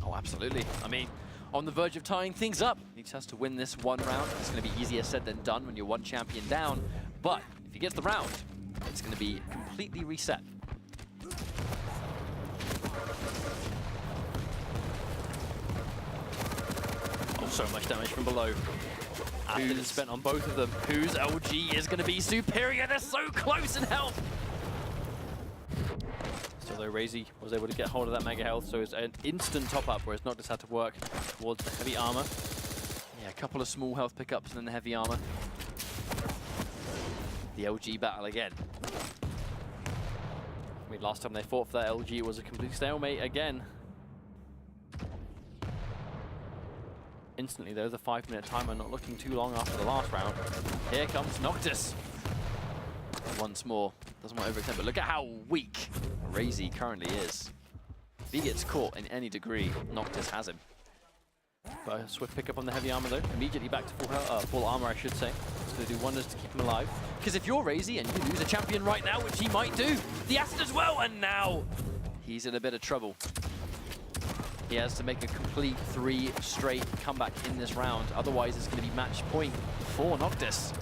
Oh, absolutely. I mean, on the verge of tying things up. He just has to win this 1 round. It's going to be easier said than done when you're 1 champion down. But if he gets the round, it's going to be completely reset. Oh, so much damage from below. After it's spent on both of them. Whose LG is going to be superior? They're so close in health. Still though, RAISY was able to get hold of that Mega Health, so it's an instant top-up, whereas Noctis had to work towards the heavy armor. Yeah, a couple of small health pickups and then the heavy armor. The LG battle again. I mean, last time they fought for that LG, it was a complete stalemate again. Instantly though, the 5-minute timer not looking too long after the last round. Here comes Noctis. Once more. Doesn't want to overextend, but look at how weak RAISY currently is. If he gets caught in any degree, Noctis has him. But a swift pickup on the heavy armor though. Immediately back to full armor, I should say. It's going to do wonders to keep him alive. Because if you're RAISY and you lose a champion right now, which he might do, the acid as well, and now he's in a bit of trouble. He has to make a complete 3 straight comeback in this round. Otherwise, it's going to be match point for Noctis.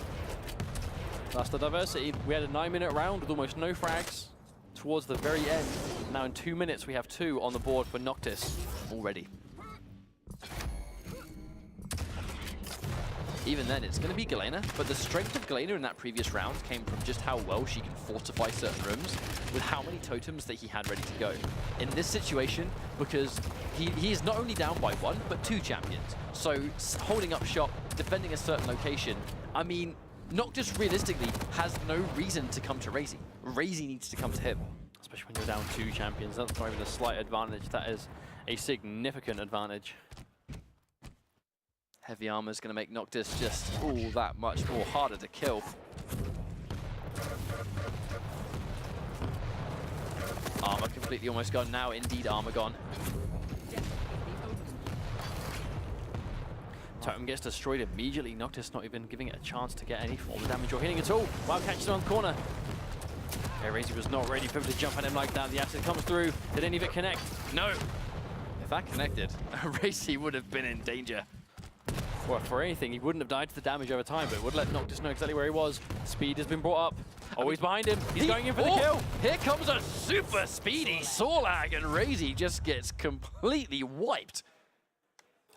That's the diversity. We had a 9-minute round with almost no frags towards the very end. Now in 2 minutes, we have 2 on the board for Noctis already. Even then, it's going to be Galena, but the strength of Galena in that previous round came from just how well she can fortify certain rooms with how many totems that he had ready to go. In this situation, because he is not only down by 1, but 2 champions. So holding up shop, defending a certain location, I mean, Noctis realistically has no reason to come to RAISY. RAISY needs to come to him. Especially when you're down 2 champions. That's not even a slight advantage. That is a significant advantage. Heavy armor is going to make Noctis just all that much more harder to kill. Armor completely almost gone now. Indeed, armor gone. Totem gets destroyed immediately. Noctis not even giving it a chance to get any form of damage or hitting at all. While catches him on the corner. Yeah, RAISY was not ready for him to jump at him like that. The acid comes through. Did any of it connect? No. If that connected, RAISY would have been in danger. Well, for anything, he wouldn't have died to the damage over time, but it would let Noctis know exactly where he was. Speed has been brought up. Always behind him. He's going in for the kill. Here comes a super speedy Sorlag, and RAISY just gets completely wiped.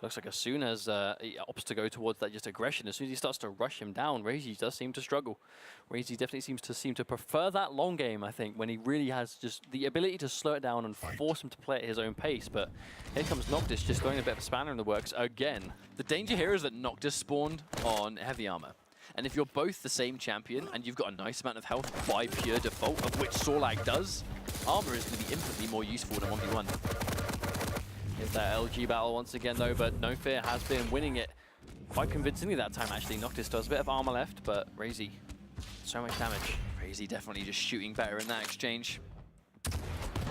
Looks like as soon as he opts to go towards that just aggression, as soon as he starts to rush him down, RAISY does seem to struggle. RAISY definitely seems to prefer that long game, I think, when he really has just the ability to slow it down and force him to play at his own pace. But here comes Noctis just throwing a bit of a spanner in the works again. The danger here is that Noctis spawned on heavy armor. And if you're both the same champion and you've got a nice amount of health by pure default, of which Sorlag does, armor is going to be infinitely more useful than 1v1. Hit that LG battle once again though, but No Fear has been winning it quite convincingly that time actually. Noctis does a bit of armor left, but RAISY, so much damage. RAISY definitely just shooting better in that exchange.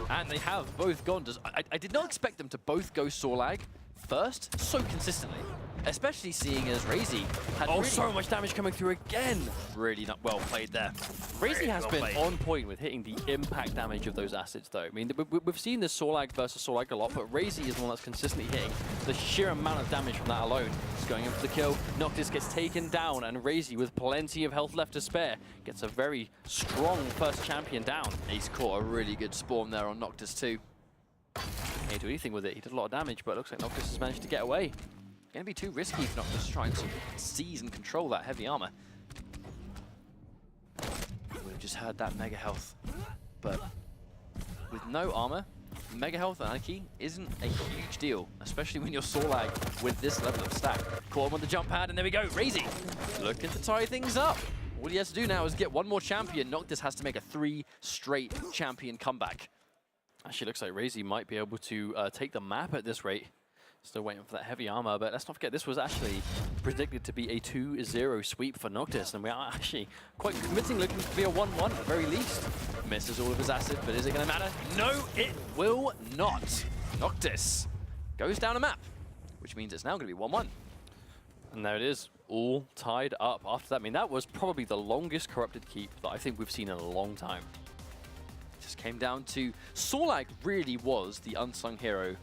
And they have both gone. I did not expect them to both go Sorlag first so consistently. Especially seeing as RAISY had so much damage coming through again. Really not well played there. RAISY has been on point with hitting the impact damage of those acids though. I mean, we've seen this Sorlag versus Sorlag a lot, but RAISY is the one that's consistently hitting the sheer amount of damage from that alone. He's going in for the kill. Noctis gets taken down, and RAISY, with plenty of health left to spare, gets a very strong first champion down. He's caught a really good spawn there on Noctis too. He can't do anything with it. He did a lot of damage, but it looks like Noctis has managed to get away. Going to be too risky for Noctis trying to seize and control that heavy armor. We've just heard that mega health, but with no armor, mega health and Anarchy isn't a huge deal, especially when you're Sorlag with this level of stack. Caught him on the jump pad, and there we go. RAISY looking to tie things up. All he has to do now is get one more champion. Noctis has to make a 3 straight champion comeback. Actually, looks like RAISY might be able to take the map at this rate. Still waiting for that heavy armor, but let's not forget this was actually predicted to be a 2-0 sweep for Noctis, and we are actually quite convincing looking to be a 1-1 at the very least. Misses all of his acid, but is it going to matter? No, it will not. Noctis goes down a map, which means it's now going to be 1-1. And there it is, all tied up after that. I mean, that was probably the longest corrupted keep that I think we've seen in a long time. Just came down to Sorlag really was the unsung hero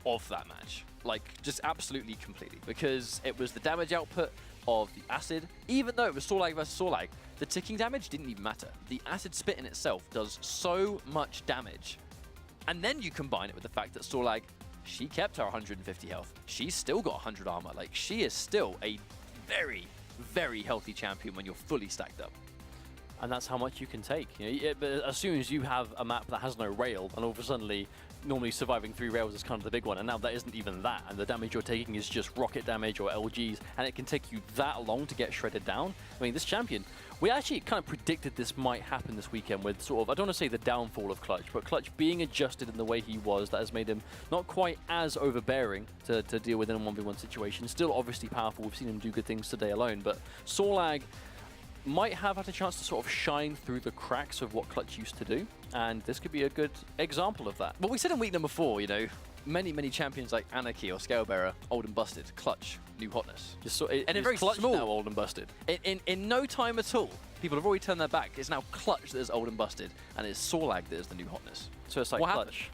of that match. Like, just absolutely completely. Because it was the damage output of the acid. Even though it was Sorlag versus Sorlag, the ticking damage didn't even matter. The acid spit in itself does so much damage. And then you combine it with the fact that Sorlag, she kept her 150 health. She's still got 100 armor. Like, she is still a very, very healthy champion when you're fully stacked up. And that's how much you can take. You know, but as soon as you have a map that has no rail, and all of a sudden, normally surviving 3 rails is kind of the big one, and now that isn't even that, and the damage you're taking is just rocket damage or LGs, and it can take you that long to get shredded down. I mean, this champion, we actually kind of predicted this might happen this weekend with sort of, I don't want to say the downfall of Clutch, but Clutch being adjusted in the way he was, that has made him not quite as overbearing to deal with in a 1v1 situation. Still obviously powerful, we've seen him do good things today alone, but Sorlag might have had a chance to sort of shine through the cracks of what Clutch used to do, and this could be a good example of that. Well, we said in week number 4, you know, many champions like Anarchy or Scalebearer, old and busted. Clutch, new hotness. Just and it's very Clutch small. Now old and busted. In no time at all, people have already turned their back. It's now Clutch that is old and busted, and it's Sorlag that is the new hotness. So it's like what Clutch.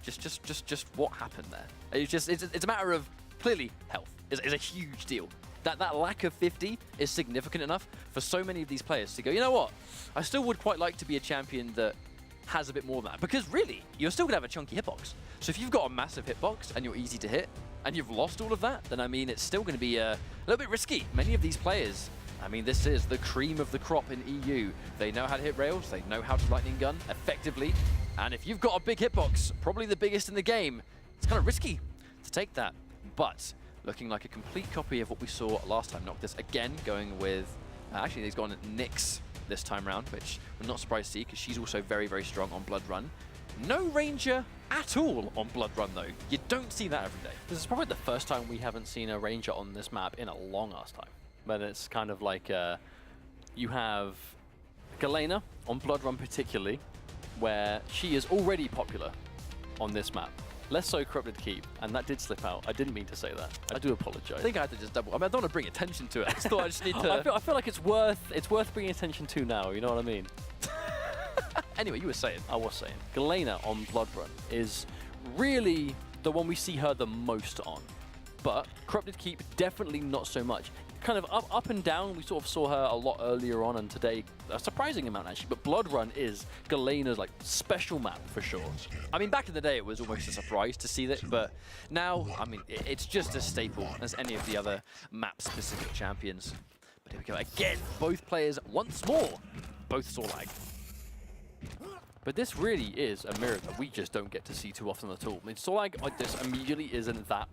Happened? Just what happened there? It's a matter of, clearly, health is a huge deal. That lack of 50 is significant enough for so many of these players to go, you know what? I still would quite like to be a champion that has a bit more than that. Because really, you're still going to have a chunky hitbox. So if you've got a massive hitbox and you're easy to hit, and you've lost all of that, then I mean, it's still going to be a little bit risky. Many of these players, I mean, this is the cream of the crop in EU. They know how to hit rails, they know how to lightning gun effectively. And if you've got a big hitbox, probably the biggest in the game, it's kind of risky to take that. But looking like a complete copy of what we saw last time. Noctis again going with Actually, he's gone Nyx this time round, which I'm not surprised to see because she's also very, very strong on Blood Run. No Ranger at all on Blood Run, though. You don't see that every day. This is probably the first time we haven't seen a Ranger on this map in a long-ass time. But it's kind of like you have Galena on Blood Run particularly, where she is already popular on this map. Less so Corrupted Keep, and that did slip out. I didn't mean to say that. I do apologize. I think I had to just double. I mean, I don't want to bring attention to it. I just thought I just need to. I feel like it's worth bringing attention to now. You know what I mean? Anyway, you were saying. I was saying. Galena on Blood Run is really the one we see her the most on. But Corrupted Keep, definitely not so much. Kind of up and down, we sort of saw her a lot earlier on, and today, a surprising amount actually. But Blood Run is Galena's like special map for sure. I mean, back in the day, it was almost a surprise to see that, but now, I mean, it's just as staple as any of the other map-specific champions. But here we go again, both players once more, both Sorlag. But this really is a mirror that we just don't get to see too often at all. I mean, Sorlag like this immediately isn't that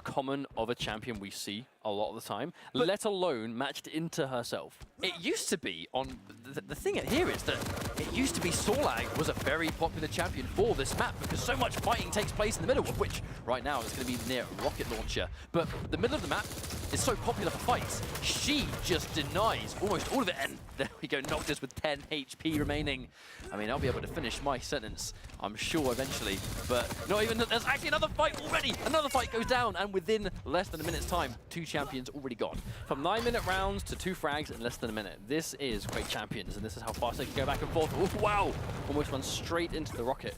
common of a champion we see a lot of the time, but let alone matched into herself. It used to be on the thing here is that it used to be Sorlag was a very popular champion for this map because so much fighting takes place in the middle, of which right now is going to be near a rocket launcher. But the middle of the map is so popular for fights, she just denies almost all of it. And there we go, Noctis with 10 HP remaining. I mean, I'll be able to finish my sentence, I'm sure, eventually. But not even, there's actually another fight already. Another fight goes down, and within less than a minute's time, 2 champions already gone. From 9-minute rounds to 2 frags in less than a minute. This is Quake Champions, and this is how fast they can go back and forth. Ooh, wow! Almost run straight into the rocket.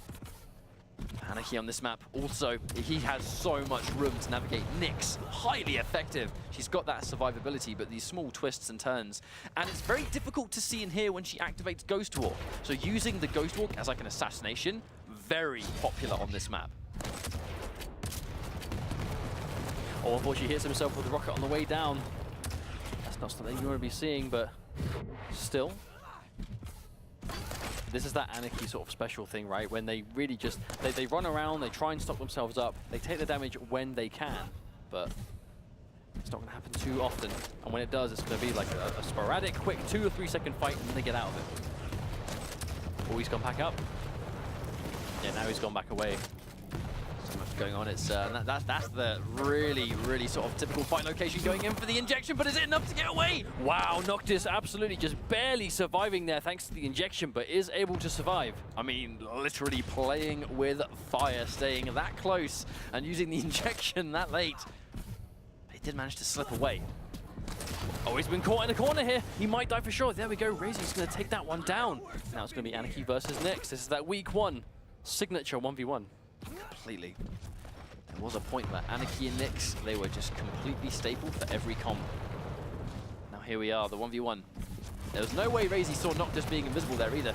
Anarchy on this map also, he has so much room to navigate. Nyx, highly effective. She's got that survivability, but these small twists and turns. And it's very difficult to see in here when she activates Ghost Walk. So using the Ghost Walk as like an assassination, very popular on this map. Oh, unfortunately, he hits himself with the rocket on the way down. That's not something you want to be seeing, but still. This is that Anarchy sort of special thing, right? When they really just, they run around, they try and stop themselves up, they take the damage when they can, but it's not going to happen too often. And when it does, it's going to be like a sporadic, quick 2 or 3 second fight, and then they get out of it. Oh, he's gone back up. Yeah, now he's gone back away. So much going on. It's that's the really sort of typical fight location, going in for the injection, but is it enough to get away? Wow, Noctis absolutely just barely surviving there thanks to the injection, but is able to survive. I mean, literally playing with fire, staying that close and using the injection that late. He did manage to slip away. Oh, he's been caught in a corner here. He might die for sure. There we go. RAISY's going to take that one down. Now it's going to be Anarchy versus Nyx. This is that week 1 signature 1v1. Completely. There was a point where Anarchy and Nyx, they were just completely staple for every comp. Now here we are, the 1v1. There was no way RAISY saw Noctis being invisible there either.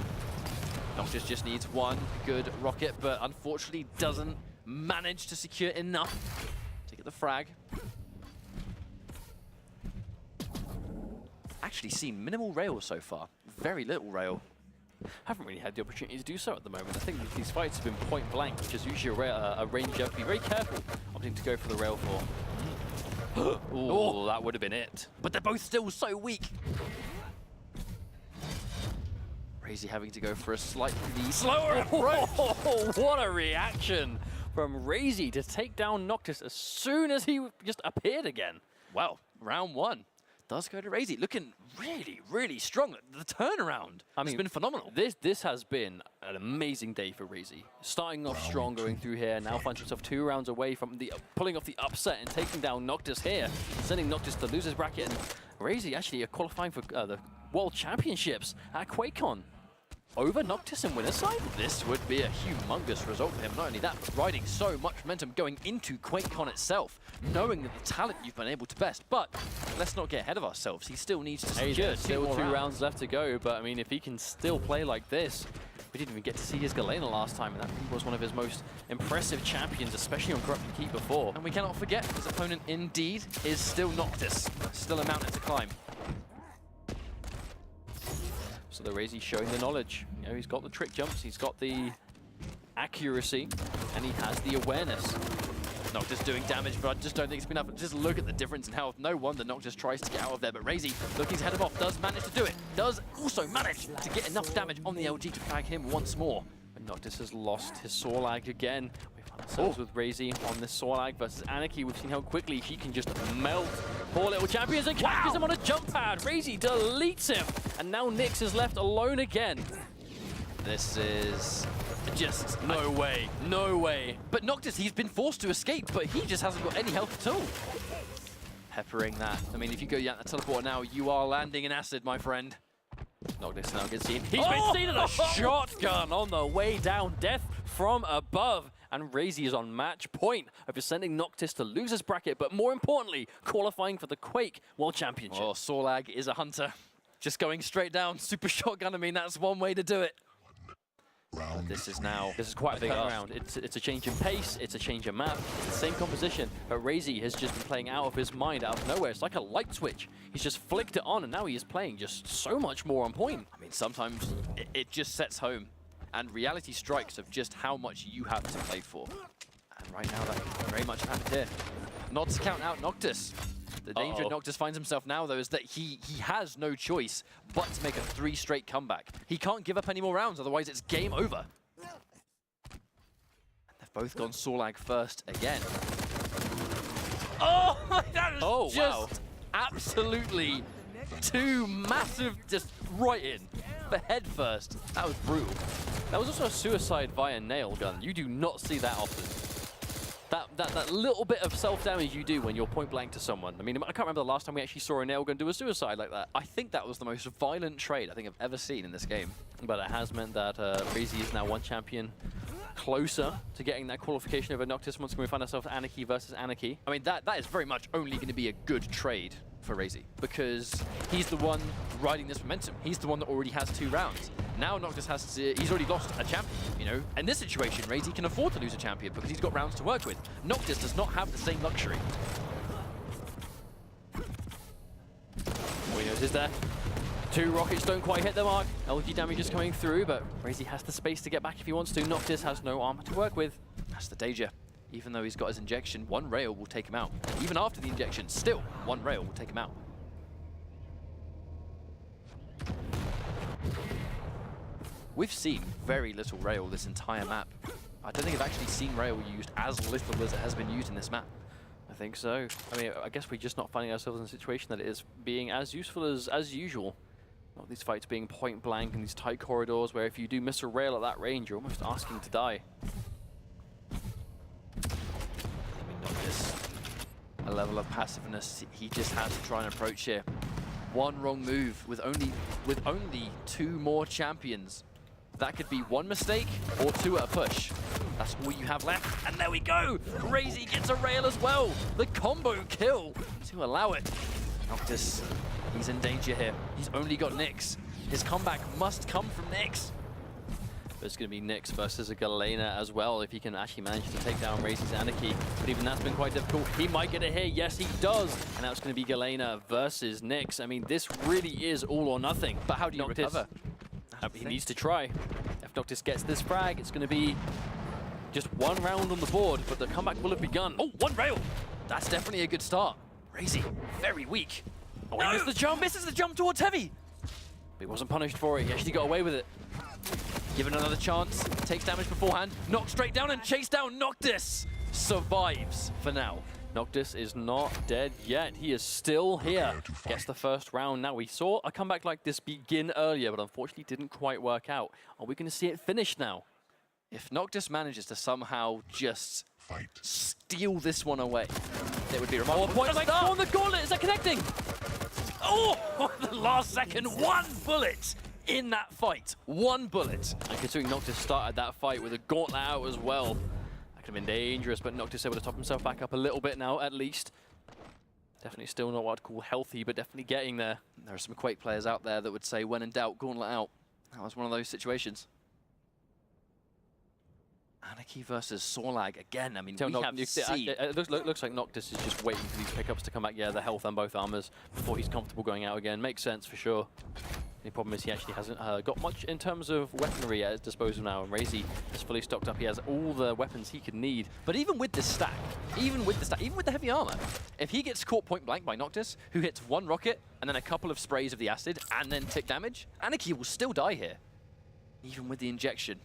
Noctis just needs one good rocket, but unfortunately doesn't manage to secure enough to get the frag. Actually seen minimal rail so far. Very little rail. Haven't really had the opportunity to do so at the moment. I think these fights have been point blank, which is usually a ranger. Be very careful opting to go for the rail for. Oh, that would have been it. But they're both still so weak. RAISY having to go for a slightly slower approach. Oh, what a reaction from RAISY to take down Noctis as soon as he just appeared again. Well, round 1 does go to RAISY, looking really strong. The turnaround has been phenomenal. This has been an amazing day for RAISY. Starting off strong, going through here, now finds himself 2 rounds away from pulling off the upset and taking down Noctis here, sending Noctis to losers bracket, and RAISY actually qualifying for the World Championships at QuakeCon. Over Noctis in winner's side? This would be a humongous result for him. Not only that, but riding so much momentum going into QuakeCon itself, knowing that the talent you've been able to best. But let's not get ahead of ourselves. He still needs to secure still 2 rounds left to go, but I mean, if he can still play like this, we didn't even get to see his Galena last time, and that was one of his most impressive champions, especially on Corrupted Keep before. And we cannot forget his opponent indeed is still Noctis. Still a mountain to climb. So the RAISY showing the knowledge. You know, he's got the trick jumps, he's got the accuracy, and he has the awareness. Noctis doing damage, but I just don't think it's enough. Just look at the difference in health. No wonder Noctis tries to get out of there, but RAISY, looking to head him off, does manage to do it. Does also manage to get enough damage on the LG to tag him once more. But Noctis has lost his Sorlag again. We find ourselves with RAISY on this Sorlag versus Anarchy. We've seen how quickly she can just melt poor little champions and catches him on a jump pad. RAISY deletes him, and now Nyx is left alone again. This is just No way, no way. But Noctis, he's been forced to escape, but he just hasn't got any health at all. Peppering that. I mean, if you go down the teleporter now, you are landing in acid, my friend. Noctis now gets seen. He's been seen at a shotgun on the way down. Death from above. And RAISY is on match point over sending Noctis to losers bracket, but more importantly, qualifying for the Quake World Championship. Oh, Sorlag is a hunter. Just going straight down. Super shotgun, I mean, that's one way to do it. But this is quite a big round. It's a change in pace, it's a change in map, it's the same composition, but RAISY has just been playing out of his mind, out of nowhere. It's like a light switch. He's just flicked it on, and now he is playing just so much more on point. I mean, sometimes it just sets home, and reality strikes of just how much you have to play for. And right now, that very much happened here. Not to count out Noctis. The danger Noctis finds himself now, though, is that he has no choice but to make a 3 straight comeback. He can't give up any more rounds, otherwise it's game over. And they've both gone Sorlag first again. Oh, that was just absolutely 2 massive, just right in. But head first. That was brutal. That was also a suicide via nail gun. You do not see that often. That little bit of self-damage you do when you're point blank to someone. I mean, I can't remember the last time we actually saw a nail gun do a suicide like that. I think that was the most violent trade I think I've ever seen in this game. But it has meant that RAISY is now one champion closer to getting that qualification over Noctis once we find ourselves Anarchy versus Anarchy. I mean, that is very much only going to be a good trade for RAISY, because he's the one riding this momentum. He's the one that already has 2 rounds. Now Noctis has to, he's already lost a champion, you know? In this situation, RAISY can afford to lose a champion because he's got rounds to work with. Noctis does not have the same luxury. All he knows is that 2 rockets don't quite hit the mark. LG damage is coming through, but RAISY has the space to get back if he wants to. Noctis has no armor to work with. That's the danger. Even though he's got his injection, 1 rail will take him out. Even after the injection, still 1 rail will take him out. We've seen very little rail this entire map. I don't think I've actually seen rail used as little as it has been used in this map. I think so. I mean, I guess we're just not finding ourselves in a situation that it is being as useful as usual. Not these fights being point blank in these tight corridors where if you do miss a rail at that range, you're almost asking to die. A level of passiveness he just has to try and approach here. 1 wrong move with only 2 more champions. That could be 1 mistake or 2 at a push. That's all you have left. And there we go! RAISY gets a rail as well. The combo kill to allow it. Noctis, he's in danger here. He's only got Nyx. His comeback must come from Nyx. It's going to be Nyx versus a Galena as well, if he can actually manage to take down RAISY's Anarchy. But even that's been quite difficult. He might get it here. Yes, he does. And now it's going to be Galena versus Nyx. I mean, this really is all or nothing. But how do you recover? He needs to try. If Noctis gets this frag, it's going to be just 1 round on the board, but the comeback will have begun. Oh, 1 rail! That's definitely a good start. RAISY, very weak. Oh, he missed the jump. Misses the jump towards Heavy. But he wasn't punished for it. He actually got away with it. Given another chance, takes damage beforehand, knocks straight down and chased down. Noctis survives for now. Noctis is not dead yet. He is still here. Gets the first round. Now, we saw a comeback like this begin earlier, but unfortunately didn't quite work out. Are we going to see it finish now? If Noctis manages to somehow just steal this one away, it would be remarkable. Point blank on the gauntlet. Is that connecting? Oh, the last second, 1 bullet in that fight. 1 bullet. And considering Noctis started that fight with a gauntlet out as well, that could have been dangerous, but Noctis able to top himself back up a little bit now, at least. Definitely still not what I'd call healthy, but definitely getting there. There are some Quake players out there that would say, when in doubt, gauntlet out. That was one of those situations. Anarchy versus Sorlag again. I mean, we have seen... It looks like Noctis is just waiting for these pickups to come back. Yeah, the health and both armors before he's comfortable going out again. Makes sense for sure. The problem is he actually hasn't got much in terms of weaponry at his disposal now, and RAISY is fully stocked up. He has all the weapons he could need. But even with this stack, even with the heavy armor, if he gets caught point blank by Noctis, who hits one rocket and then a couple of sprays of the acid and then tick damage, Anarchy will still die here. Even with the injection,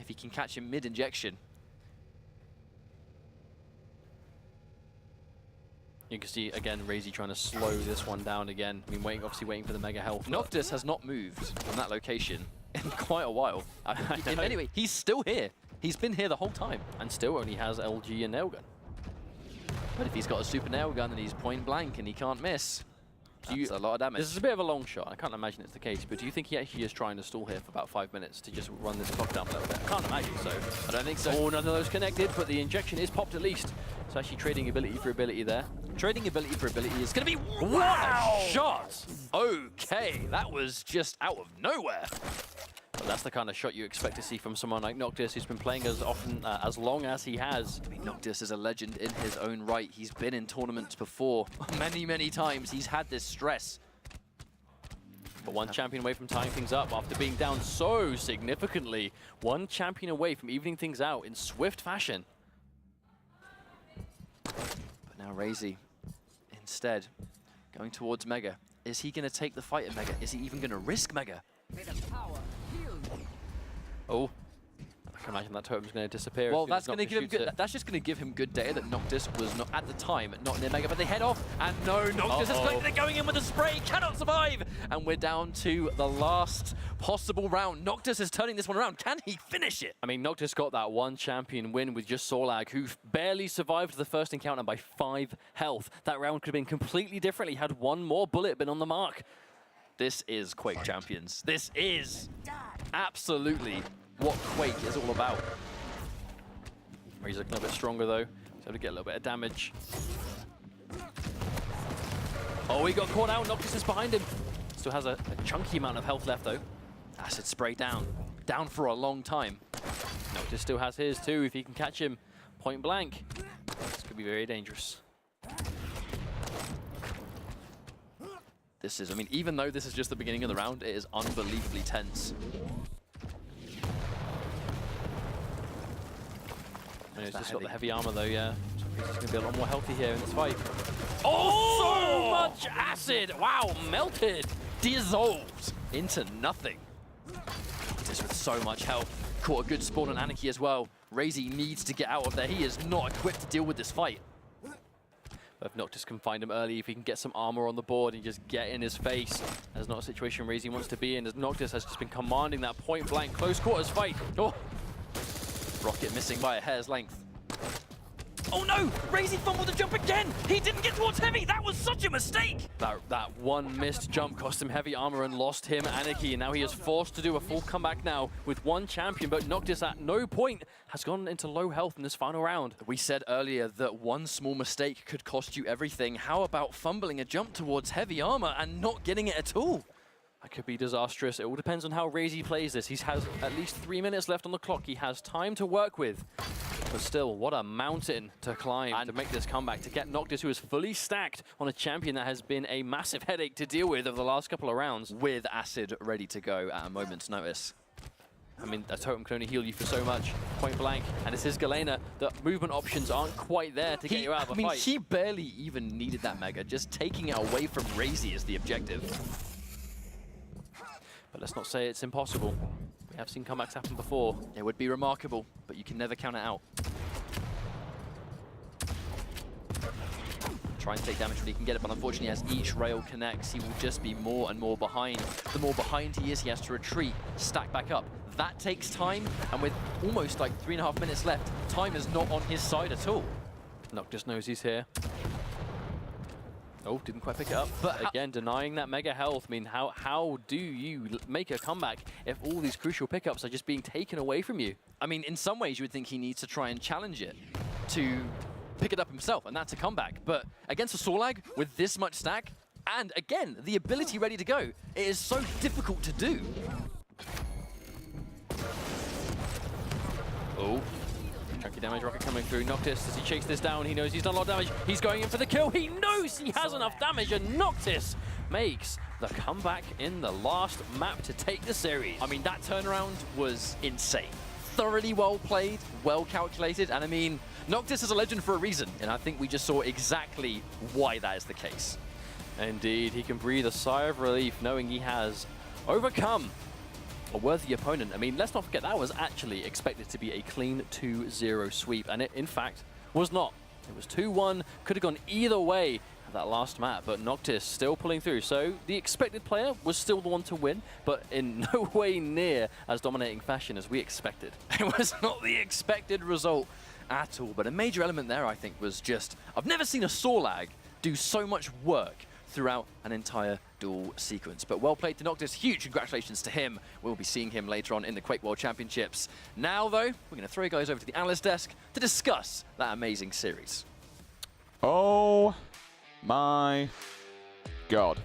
if he can catch him mid-injection. You can see, again, RAISY trying to slow this one down again. I mean, obviously waiting for the mega health. Noctis has not moved from that location in quite a while. Anyway, he's still here. He's been here the whole time. And still only has LG and nail gun. But if he's got a super nail gun and he's point blank and he can't miss, that's a lot of damage. This is a bit of a long shot. I can't imagine it's the case, but do you think he actually is trying to stall here for about 5 minutes to just run this clock down a little bit? I can't imagine so. I don't think so. Oh, none of those connected, but the injection is popped at least. So actually trading ability for ability there. Trading ability for ability is going to be... Wow! Shot! Okay, that was just out of nowhere. But that's the kind of shot you expect to see from someone like Noctis, who's been playing as often, as long as he has. I mean, Noctis is a legend in his own right. He's been in tournaments before. Many, many times he's had this stress. But one champion away from tying things up after being down so significantly. One champion away from evening things out in swift fashion. But now RAISY, instead, going towards Mega. Is he going to take the fight at Mega? Is he even going to risk Mega? Oh, I can imagine that totem's going to disappear. Well, that's going to give him good. That's just going to give him good data that Noctis was not at the time not near Mega, but they head off, and no, Noctis is collected. They're going in with a spray, cannot survive, and we're down to the last possible round. Noctis is turning this one around. Can he finish it? I mean, Noctis got that one champion win with just Sorlag, who barely survived the first encounter by 5 health. That round could have been completely different. He had one more bullet been on the mark. This is Quake Champions. This is absolutely what Quake is all about. He's looking a bit stronger though, so to get a little bit of damage. Oh, he got caught out. Noctis is behind him. Still has a chunky amount of health left though. Acid spray down for a long time. Noctis still has his too. If he can catch him point blank, this could be very dangerous. This is, I mean, even though this is just the beginning of the round, it is unbelievably tense. He's just got the heavy armor though, yeah. So he's going to be a lot more healthy here in this fight. Oh, so much acid! Wow, melted! Dissolved into nothing. Just with so much health. Caught a good spawn on Anarchy as well. RAISY needs to get out of there. He is not equipped to deal with this fight. But if Noctis can find him early, if he can get some armor on the board and just get in his face, that's not a situation RAISY wants to be in, as Noctis has just been commanding that point-blank close quarters fight. Oh! Rocket missing by a hair's length. Oh no! RAISY fumbled the jump again! He didn't get towards Heavy! That was such a mistake! That one missed jump cost him heavy armor and lost him Anarchy, and now he is forced to do a full comeback now with one champion, but Noctis at no point has gone into low health in this final round. We said earlier that one small mistake could cost you everything. How about fumbling a jump towards heavy armor and not getting it at all? That could be disastrous. It all depends on how RAISY plays this. He has at least 3 minutes left on the clock. He has time to work with. But still, what a mountain to climb and to make this comeback, to get Noctis, who is fully stacked on a champion that has been a massive headache to deal with over the last couple of rounds. With Acid ready to go at a moment's notice. I mean, a totem can only heal you for so much, point blank. And it's his Galena. The movement options aren't quite there to get you out of a fight. I mean, he barely even needed that Mega. Just taking it away from RAISY is the objective. But let's not say it's impossible. We have seen comebacks happen before. It would be remarkable, but you can never count it out. Try and take damage when he can get it, but unfortunately as each rail connects, he will just be more and more behind. The more behind he is, he has to retreat, stack back up. That takes time, and with almost like 3.5 minutes left, time is not on his side at all. Noctis knows he's here. Oh, didn't quite pick it up. But again, denying that mega health. I mean, how do you make a comeback if all these crucial pickups are just being taken away from you? I mean, in some ways, you would think he needs to try and challenge it to pick it up himself, and that's a comeback. But against a Sorlag with this much stack, and again, the ability ready to go, it is so difficult to do. Oh. Chunky damage rocket coming through. Noctis, as he chase this down, he knows he's done a lot of damage. He's going in for the kill. He knows he has enough damage, and Noctis makes the comeback in the last map to take the series. I mean, that turnaround was insane. Thoroughly well played, well calculated, and I mean, Noctis is a legend for a reason, and I think we just saw exactly why that is the case. Indeed, he can breathe a sigh of relief knowing he has overcome a worthy opponent. I mean, let's not forget that was actually expected to be a clean 2-0 sweep, and it, in fact, was not. It was 2-1, could have gone either way at that last map, but Noctis still pulling through. So the expected player was still the one to win, but in no way near as dominating fashion as we expected. It was not the expected result at all, but a major element there, I think, was just, I've never seen a Sorlag do so much work throughout an entire duel sequence. But well played to Noctis. Huge congratulations to him. We'll be seeing him later on in the Quake World Championships. Now, though, we're going to throw you guys over to the analyst desk to discuss that amazing series. Oh my God.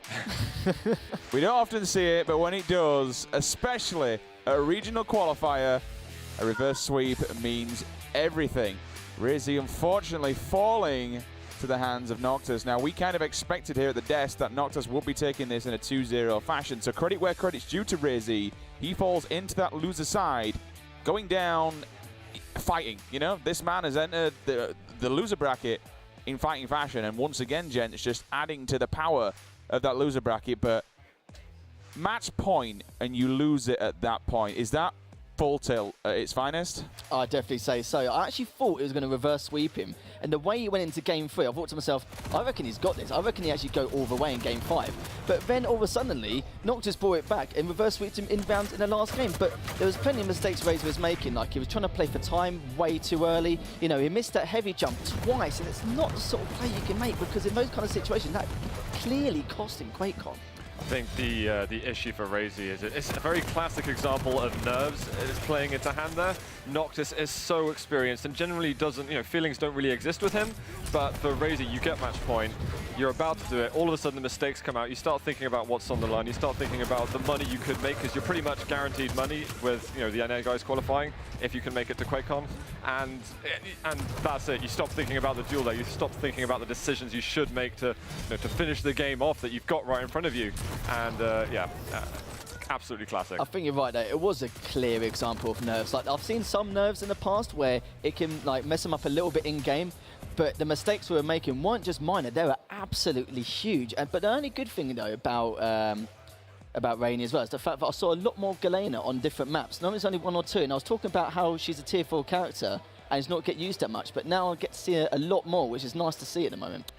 We don't often see it, but when it does, especially at a regional qualifier, a reverse sweep means everything. RAISY unfortunately falling to the hands of Noctis. Now, we kind of expected here at the desk that Noctis would be taking this in a 2-0 fashion, so credit where credit's due to RAISY. He falls into that loser side, going down, fighting. You know, this man has entered the loser bracket in fighting fashion, and once again, gents, just adding to the power of that loser bracket. But match point, and you lose it at that point. Is that full tilt at its finest? I'd definitely say so. I actually thought it was going to reverse sweep him. And the way he went into game 3, I thought to myself, I reckon he's got this. I reckon he actually go all the way in game 5. But then all of a sudden, Noctis brought it back and reverse sweeped him inbound in the last game. But there was plenty of mistakes RAISY was making. Like, he was trying to play for time way too early. You know, he missed that heavy jump twice, and it's not the sort of play you can make, because in those kind of situations, that clearly cost him QuakeCon. I think the issue for RAISY is it's a very classic example of nerves is playing into hand there. Noctis is so experienced and generally doesn't, feelings don't really exist with him. But for RAISY, you get match point, you're about to do it, all of a sudden the mistakes come out, you start thinking about what's on the line, you start thinking about the money you could make, because you're pretty much guaranteed money with the NA guys qualifying if you can make it to QuakeCon. And that's it. You stop thinking about the duel there. You stop thinking about the decisions you should make to finish the game off that you've got right in front of you. And absolutely classic. I think you're right there. It was a clear example of nerves. Like, I've seen some nerves in the past where it can mess them up a little bit in game, but the mistakes we were making weren't just minor. They were absolutely huge. But the only good thing though about Rainy as well is the fact that I saw a lot more Galena on different maps. Normally it's only 1 or 2, and I was talking about how she's a tier 4 character and it's not get used that much, but now I get to see her a lot more, which is nice to see at the moment.